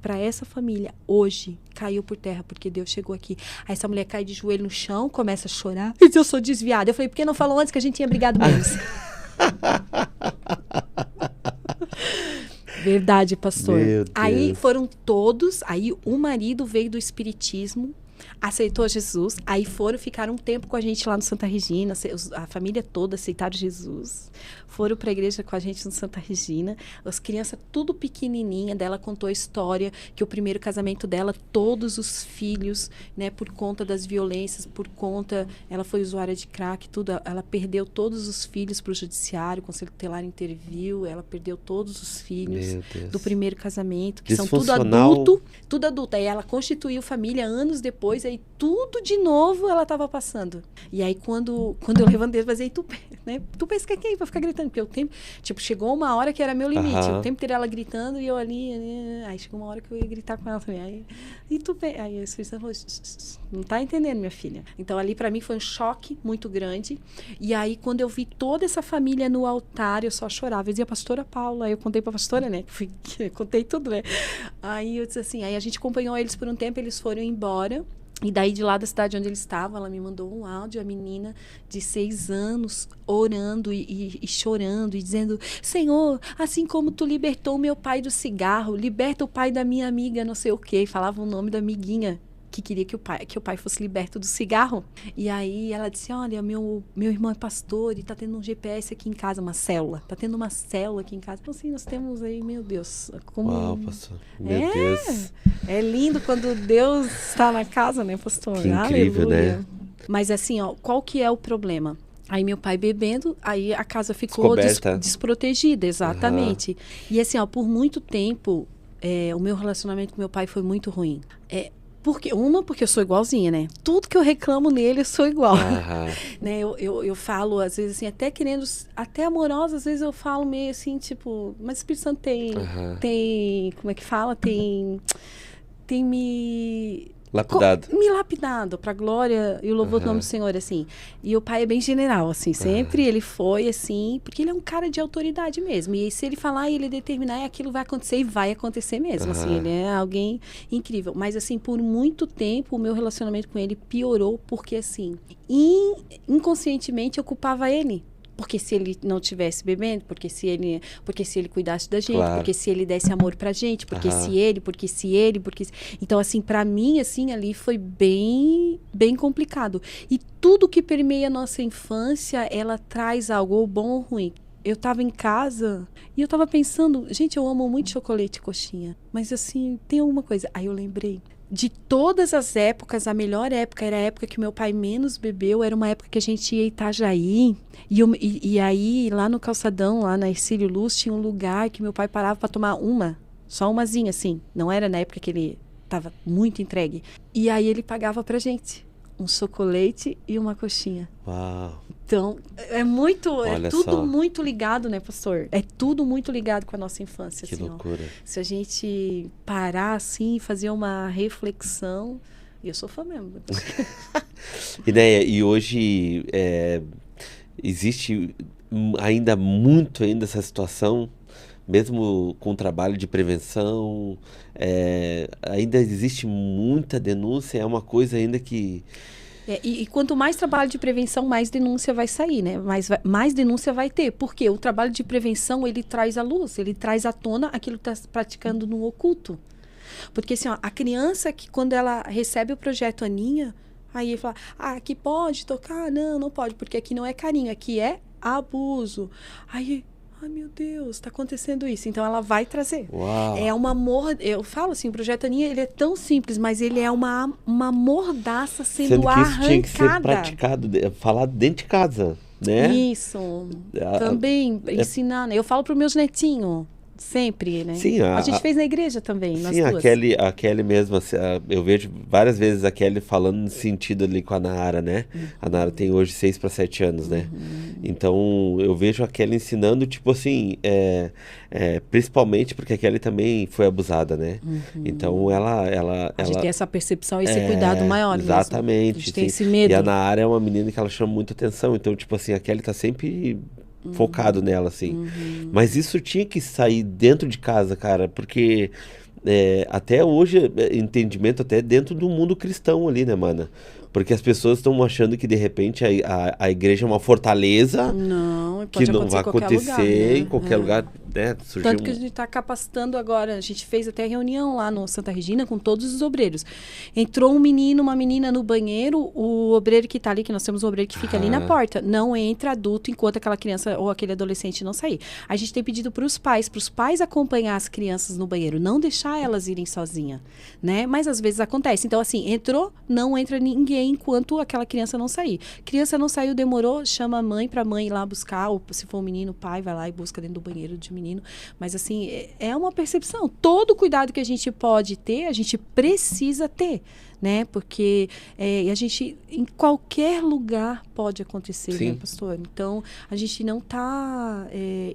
para essa família hoje caiu por terra, porque Deus chegou aqui. Aí essa mulher cai de joelho no chão, começa a chorar, e eu sou desviada. Eu falei, por que não falou antes que a gente tinha brigado menos? Verdade, pastor. Aí foram todos, aí o marido veio do espiritismo, aceitou Jesus, aí ficaram um tempo com a gente lá no Santa Regina, a família toda aceitaram Jesus, foram para a igreja com a gente no Santa Regina, as crianças tudo pequenininha, dela contou a história que o primeiro casamento dela, todos os filhos, né, por conta das violências, ela foi usuária de crack, tudo, ela perdeu todos os filhos para o judiciário, o conselho tutelar interviu, ela perdeu todos os filhos do primeiro casamento, que são tudo adulto, aí ela constituiu família anos depois, aí tudo de novo ela estava passando. E aí quando eu levantei, eu falei, tu pensa que é quem vai ficar gritando? Porque o tempo, tipo, chegou uma hora que era meu limite, o tempo inteiro ela gritando e eu ali, aí chegou uma hora que eu ia gritar com ela também. Aí o Espírito Santo falou, não tá entendendo, minha filha. Então ali pra mim foi um choque muito grande. E aí quando eu vi toda essa família no altar, eu só chorava. Eu dizia, pastora Paula, aí eu contei pra pastora, né? Contei tudo, né? Aí eu disse assim, aí a gente acompanhou eles por um tempo, eles foram embora. E daí, de lá da cidade onde ele estava, ela me mandou um áudio, a menina de 6 anos, orando e chorando, e dizendo, Senhor, assim como tu libertou meu pai do cigarro, liberta o pai da minha amiga, não sei o quê. E falava o nome da amiguinha, que queria que o pai fosse liberto do cigarro. E aí ela disse, olha, meu irmão é pastor e tá tendo um GPS aqui em casa, uma célula. Tá tendo uma célula aqui em casa. Então, assim, nós temos aí, meu Deus, como... Uau, pastor. Meu Deus. É lindo quando Deus está na casa, né, pastor? Que incrível, Aleluia. né? Mas assim, ó, qual que é o problema? Aí meu pai bebendo, aí a casa ficou desprotegida, exatamente. E assim, ó, por muito tempo, o meu relacionamento com meu pai foi muito ruim. Porque eu sou igualzinha, né? Tudo que eu reclamo nele, eu sou igual. Né? Eu falo, às vezes, assim, até querendo... Até amorosa, às vezes eu falo meio assim, tipo... Mas o Espírito Santo tem... Como é que fala? Tem me... Lapidado. Me lapidado pra glória e o louvor do nome do Senhor, assim. E o pai é bem general, assim. Sempre ele foi, assim... Porque ele é um cara de autoridade mesmo. E se ele falar e ele determinar, aquilo vai acontecer e vai acontecer mesmo, assim. Ele é alguém incrível. Mas, assim, por muito tempo, o meu relacionamento com ele piorou. Porque, assim, inconscientemente eu culpava ele. Porque se ele não estivesse bebendo, porque se ele cuidasse da gente, porque se ele desse amor pra gente, porque Então, assim, pra mim, assim, ali foi bem, bem complicado. E tudo que permeia a nossa infância, ela traz algo, ou bom ou ruim. Eu tava em casa e eu tava pensando, gente, eu amo muito chocolate e coxinha, mas assim, tem alguma coisa. Aí eu lembrei. De todas as épocas, a melhor época era a época que meu pai menos bebeu, era uma época que a gente ia em Itajaí, e aí lá no calçadão, lá na Ercílio Luz, tinha um lugar que meu pai parava para tomar só umazinha assim, não era na época que ele estava muito entregue, e aí ele pagava pra gente um chocolate e uma coxinha. Uau. Então, é tudo muito ligado, né, pastor? É tudo muito ligado com a nossa infância. Que assim, loucura. ó. Se a gente parar, assim, e fazer uma reflexão... E eu sou fã mesmo. Ideia, e hoje existe ainda essa situação, mesmo com o trabalho de prevenção, ainda existe muita denúncia, é uma coisa ainda que... E quanto mais trabalho de prevenção, mais denúncia vai sair, né? Mais denúncia vai ter. Porque o trabalho de prevenção, ele traz à luz, ele traz à tona aquilo que está praticando no oculto. Porque assim, ó, a criança que quando ela recebe o projeto Aninha, aí ele fala, aqui pode tocar? Não pode, porque aqui não é carinho, aqui é abuso. Aí... Ai, meu Deus, está acontecendo isso. Então, ela vai trazer. Uau. É uma eu falo assim, o projeto Aninha, ele é tão simples, mas ele é uma mordaça sendo arrancada. Isso tinha que ser praticado, falado dentro de casa, né? Isso. Também ensinar, né? Eu falo para os meus netinhos. Sempre, né? Sim, a gente fez na igreja também, sim, a Kelly mesmo, assim, eu vejo várias vezes a Kelly falando no sentido ali com a Nara, né? A Nara tem hoje 6 para 7 anos, né? Então, eu vejo a Kelly ensinando, tipo assim, principalmente porque a Kelly também foi abusada, né? Então, a gente tem essa percepção e esse cuidado maior exatamente, mesmo. A gente tem esse medo. E a Nara é uma menina que ela chama muita atenção, então, tipo assim, a Kelly tá sempre... focado nela, assim. Mas isso tinha que sair dentro de casa, cara, porque até hoje, entendimento até dentro do mundo cristão ali, né, mana? Porque as pessoas estão achando que, de repente, a igreja é uma fortaleza que não vai acontecer em qualquer lugar. Né? Tanto que a gente está capacitando agora. A gente fez até reunião lá no Santa Regina com todos os obreiros. Entrou um menino, uma menina no banheiro, o obreiro que está ali, que nós temos um obreiro que fica ali na porta, não entra adulto enquanto aquela criança ou aquele adolescente não sair. A gente tem pedido para os pais acompanhar as crianças no banheiro, não deixar elas irem sozinhas, né? Mas às vezes acontece. Então, assim, não entra ninguém enquanto aquela criança não sair. Criança não saiu, demorou, chama a mãe pra mãe ir lá buscar, ou se for um menino, o pai vai lá e busca dentro do banheiro de menino. Mas assim, é uma percepção. Todo cuidado que a gente pode ter, a gente precisa ter, né? Porque a gente, em qualquer lugar pode acontecer, né, pastor? Então, a gente não tá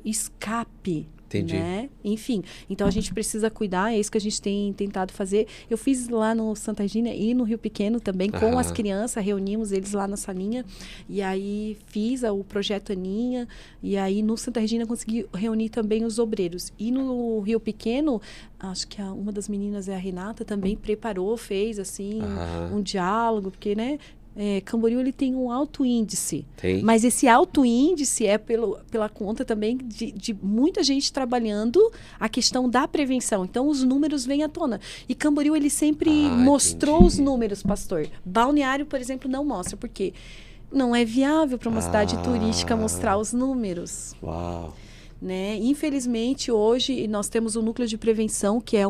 escape Entendi. Né? Enfim, então a gente precisa cuidar, é isso que a gente tem tentado fazer. Eu fiz lá no Santa Regina e no Rio Pequeno também, com as crianças, reunimos eles lá na salinha, e aí fiz o projeto Aninha, e aí no Santa Regina consegui reunir também os obreiros. E no Rio Pequeno, acho que uma das meninas é a Renata, também preparou, fez assim, um diálogo, porque, né? Camboriú ele tem um alto índice, mas esse alto índice é pela conta também de muita gente trabalhando a questão da prevenção. Então os números vêm à tona. E Camboriú ele sempre mostrou os números, pastor. Balneário, por exemplo, não mostra, porque não é viável para uma cidade turística mostrar os números. Uau. Né? Infelizmente, hoje nós temos o núcleo de prevenção, que é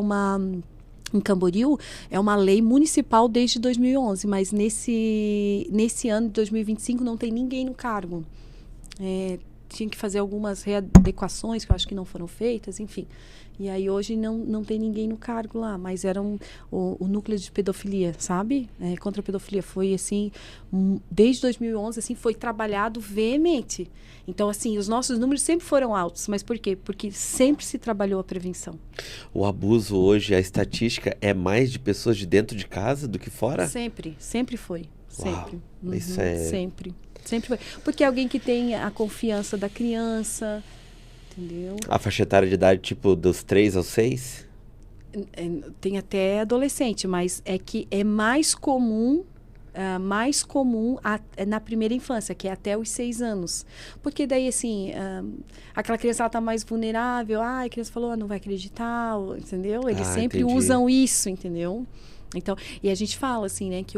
em Camboriú, é uma lei municipal desde 2011, mas nesse ano de 2025 não tem ninguém no cargo. Tinha que fazer algumas readequações que eu acho que não foram feitas, enfim. E aí hoje não tem ninguém no cargo lá, mas era o núcleo de pedofilia, sabe? Contra a pedofilia. Foi assim, desde 2011, assim, foi trabalhado veemente. Então, assim, os nossos números sempre foram altos. Mas por quê? Porque sempre se trabalhou a prevenção. O abuso hoje, a estatística é mais de pessoas de dentro de casa do que fora? Sempre foi. Sempre. Uau, isso Sempre foi. Porque é alguém que tem a confiança da criança, entendeu? A faixa etária de idade, tipo, dos 3 aos 6? Tem até adolescente, mas é que é mais comum na primeira infância, que é até os 6 anos. Porque daí, assim, aquela criança está mais vulnerável, a criança falou, não vai acreditar, entendeu? Eles sempre usam isso, entendeu? Então, e a gente fala, assim, né, que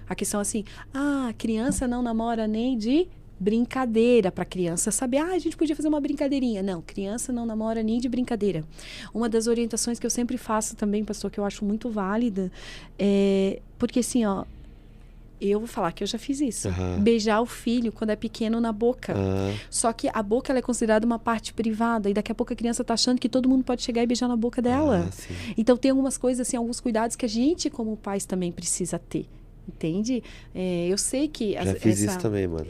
a questão, assim, a criança não namora nem de brincadeira, para a criança saber, a gente podia fazer uma brincadeirinha. Não, criança não namora nem de brincadeira. Uma das orientações que eu sempre faço também, pastor, que eu acho muito válida, porque assim, ó, eu vou falar que eu já fiz isso. Beijar o filho quando é pequeno na boca. Só que a boca ela é considerada uma parte privada e daqui a pouco a criança tá achando que todo mundo pode chegar e beijar na boca dela. Então tem algumas coisas, assim, alguns cuidados que a gente como pais também precisa ter. Entende? Eu sei que... Já fiz isso também, mano.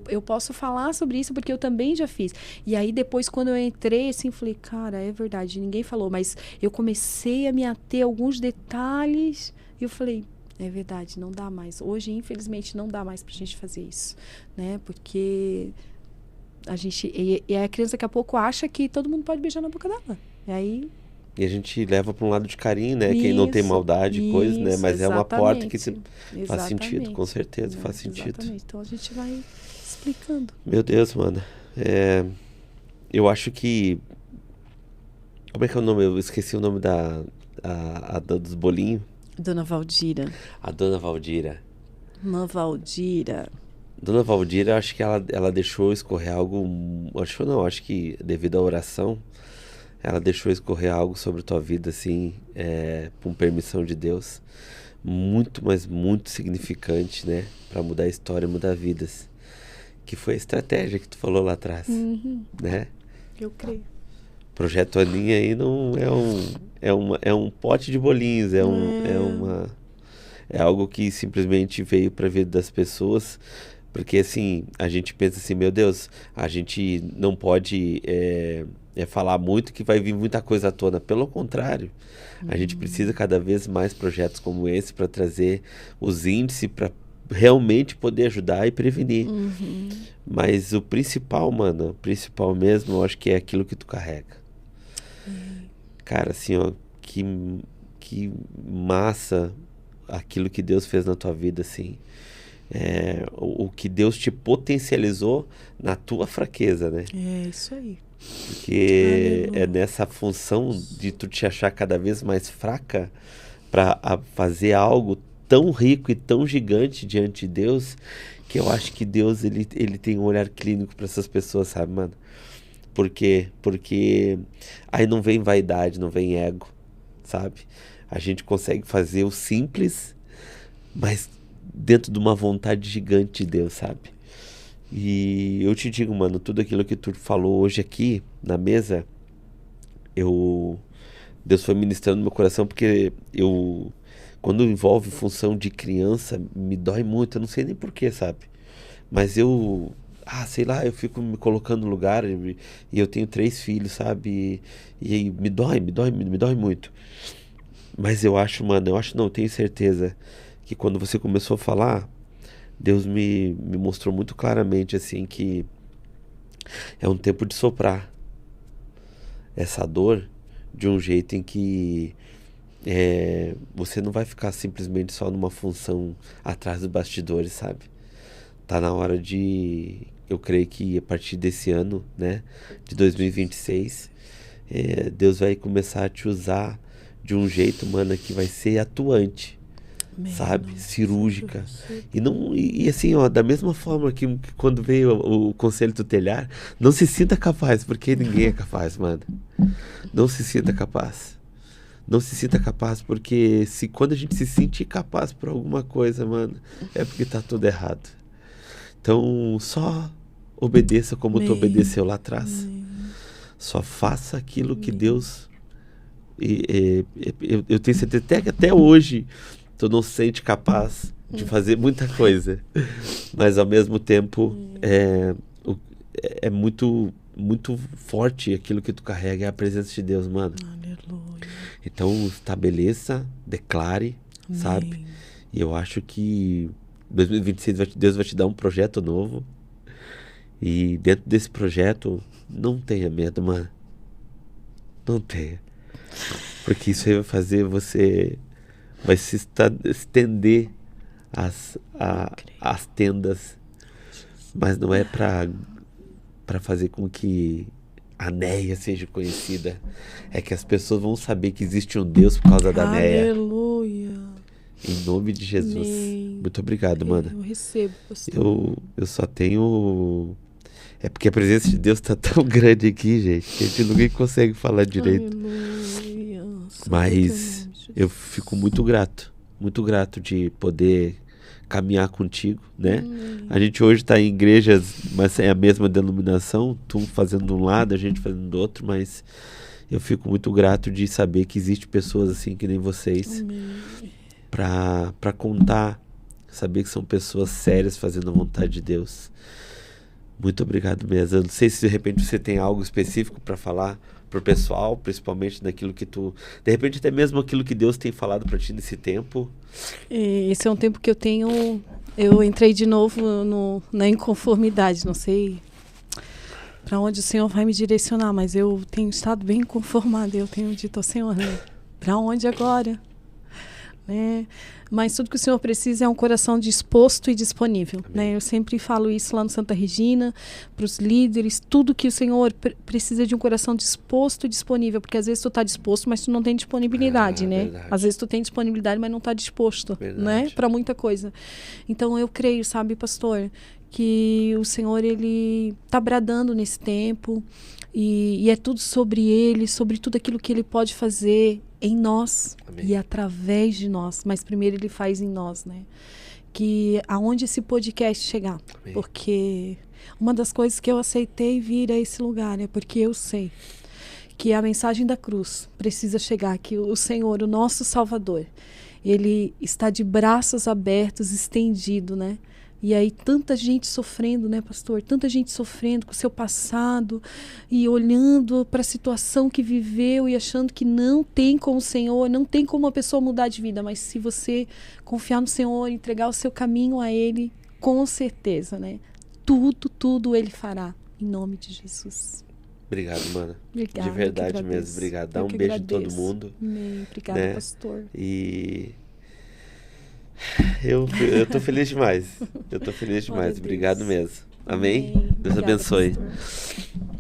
Eu posso falar sobre isso porque eu também já fiz. E aí depois quando eu entrei, assim, falei, cara, é verdade, ninguém falou. Mas eu comecei a me ater a alguns detalhes e eu falei, é verdade, não dá mais. Hoje, infelizmente, não dá mais pra gente fazer isso, né? Porque a gente... E a criança daqui a pouco acha que todo mundo pode beijar na boca dela. E aí... E a gente leva para um lado de carinho, né? Quem não tem maldade, coisa, né? Mas é uma porta que faz sentido, com certeza, faz sentido. Exatamente. Então a gente vai explicando. Meu Deus, mano. Eu acho que... Como é que é o nome? Eu esqueci o nome dos bolinhos. Dona Valdira. A Dona Valdira. Dona Valdira. Dona Valdira, acho que ela deixou escorrer algo... Acho que devido à oração... Ela deixou escorrer algo sobre a tua vida, assim, com permissão de Deus, muito, mas muito significante, né? Para mudar a história, mudar vidas. Que foi a estratégia que tu falou lá atrás, né? Eu creio. Projeto Aninha aí não é um pote de bolinhos, é algo que simplesmente veio para a vida das pessoas. Porque, assim, a gente pensa assim, meu Deus, a gente não pode... falar muito que vai vir muita coisa à tona. Pelo contrário, a gente precisa cada vez mais projetos como esse para trazer os índices para realmente poder ajudar e prevenir. Mas o principal, mano, o principal mesmo, eu acho que é aquilo que tu carrega. Cara, assim, ó, que massa aquilo que Deus fez na tua vida, assim. O que Deus te potencializou na tua fraqueza, né? É isso aí. Porque é nessa função de tu te achar cada vez mais fraca para fazer algo tão rico e tão gigante diante de Deus, que eu acho que Deus ele tem um olhar clínico para essas pessoas, sabe, mano? Por quê? Porque aí não vem vaidade, não vem ego, sabe? A gente consegue fazer o simples, mas dentro de uma vontade gigante de Deus, sabe? E eu te digo, mano, tudo aquilo que tu falou hoje aqui na mesa, Deus foi ministrando no meu coração, porque quando envolve função de criança, me dói muito, eu não sei nem porquê, sabe? Mas sei lá, eu fico me colocando no lugar e eu tenho 3 filhos, sabe? E aí me dói muito. Mas eu acho, mano, eu tenho certeza que quando você começou a falar, Deus me mostrou muito claramente, assim, que é um tempo de soprar essa dor de um jeito em que você não vai ficar simplesmente só numa função atrás dos bastidores, sabe? Tá na hora eu creio que a partir desse ano, né, de 2026, Deus vai começar a te usar de um jeito, mana, que vai ser atuante, sabe? Cirúrgica. E assim, ó, da mesma forma que quando veio o conselho tutelar, não se sinta capaz, porque ninguém é capaz, mano. Não se sinta capaz. Não se sinta capaz, porque quando a gente se sentir capaz por alguma coisa, mano, é porque tá tudo errado. Então, só obedeça como tu obedeceu lá atrás. Só faça aquilo que Deus... eu tenho certeza que até hoje tu não se sente capaz de fazer muita coisa. Mas, ao mesmo tempo, é muito, muito forte aquilo que tu carrega, é a presença de Deus, mano. Aleluia. Então, estabeleça, declare, sabe? E eu acho que 2026 Deus vai te dar um projeto novo. E dentro desse projeto, não tenha medo, mano. Não tenha. Porque isso aí vai fazer você... Vai se estender as tendas. Mas não é para fazer com que a Neia seja conhecida. É que as pessoas vão saber que existe um Deus por causa da Neia. Aleluia. Em nome de Jesus. Muito obrigado, mana. Eu recebo, pastor. Eu só tenho... É porque a presença de Deus tá tão grande aqui, gente, que a gente ninguém consegue falar direito. Aleluia. Mas eu fico muito grato de poder caminhar contigo, né? A gente hoje está em igrejas, mas é a mesma denominação, tu fazendo de um lado, a gente fazendo do outro, mas eu fico muito grato de saber que existe pessoas assim que nem vocês para contar, saber que são pessoas sérias fazendo a vontade de Deus. Muito obrigado mesmo. Eu não sei se de repente você tem algo específico para falar pro pessoal, principalmente naquilo que tu... De repente até mesmo aquilo que Deus tem falado para ti nesse tempo. Esse é um tempo que eu tenho... Eu entrei de novo na inconformidade, não sei para onde o Senhor vai me direcionar, mas eu tenho estado bem inconformada. Eu tenho dito ao Senhor, né? Para onde agora? Né? Mas tudo que o Senhor precisa é um coração disposto e disponível, né? Eu sempre falo isso lá no Santa Regina, para os líderes, tudo que o Senhor precisa de um coração disposto e disponível, porque às vezes tu está disposto, mas tu não tem disponibilidade, né? Verdade. Às vezes tu tem disponibilidade, mas não está disposto, né? Para muita coisa. Então eu creio, sabe, pastor, que o Senhor, ele está bradando nesse tempo, e é tudo sobre Ele, sobre tudo aquilo que Ele pode fazer em nós. Amém. E através de nós, mas primeiro Ele faz em nós, né? Que aonde esse podcast chegar, amém, porque uma das coisas que eu aceitei vir a esse lugar é porque eu sei que a mensagem da cruz precisa chegar, que o Senhor, o nosso Salvador, Ele está de braços abertos, estendido, né? E aí tanta gente sofrendo, né, pastor? Tanta gente sofrendo com o seu passado e olhando para a situação que viveu e achando que não tem como o Senhor, não tem como uma pessoa mudar de vida. Mas se você confiar no Senhor, entregar o seu caminho a Ele, com certeza, né? Tudo Ele fará. Em nome de Jesus. Obrigado, mana. Obrigada, de verdade mesmo. Obrigado. Dá um beijo em todo mundo. Amém. Obrigada, né? pastor. E... Eu tô feliz demais. Eu tô feliz demais. Obrigado mesmo. Amém? Deus abençoe. Pastor.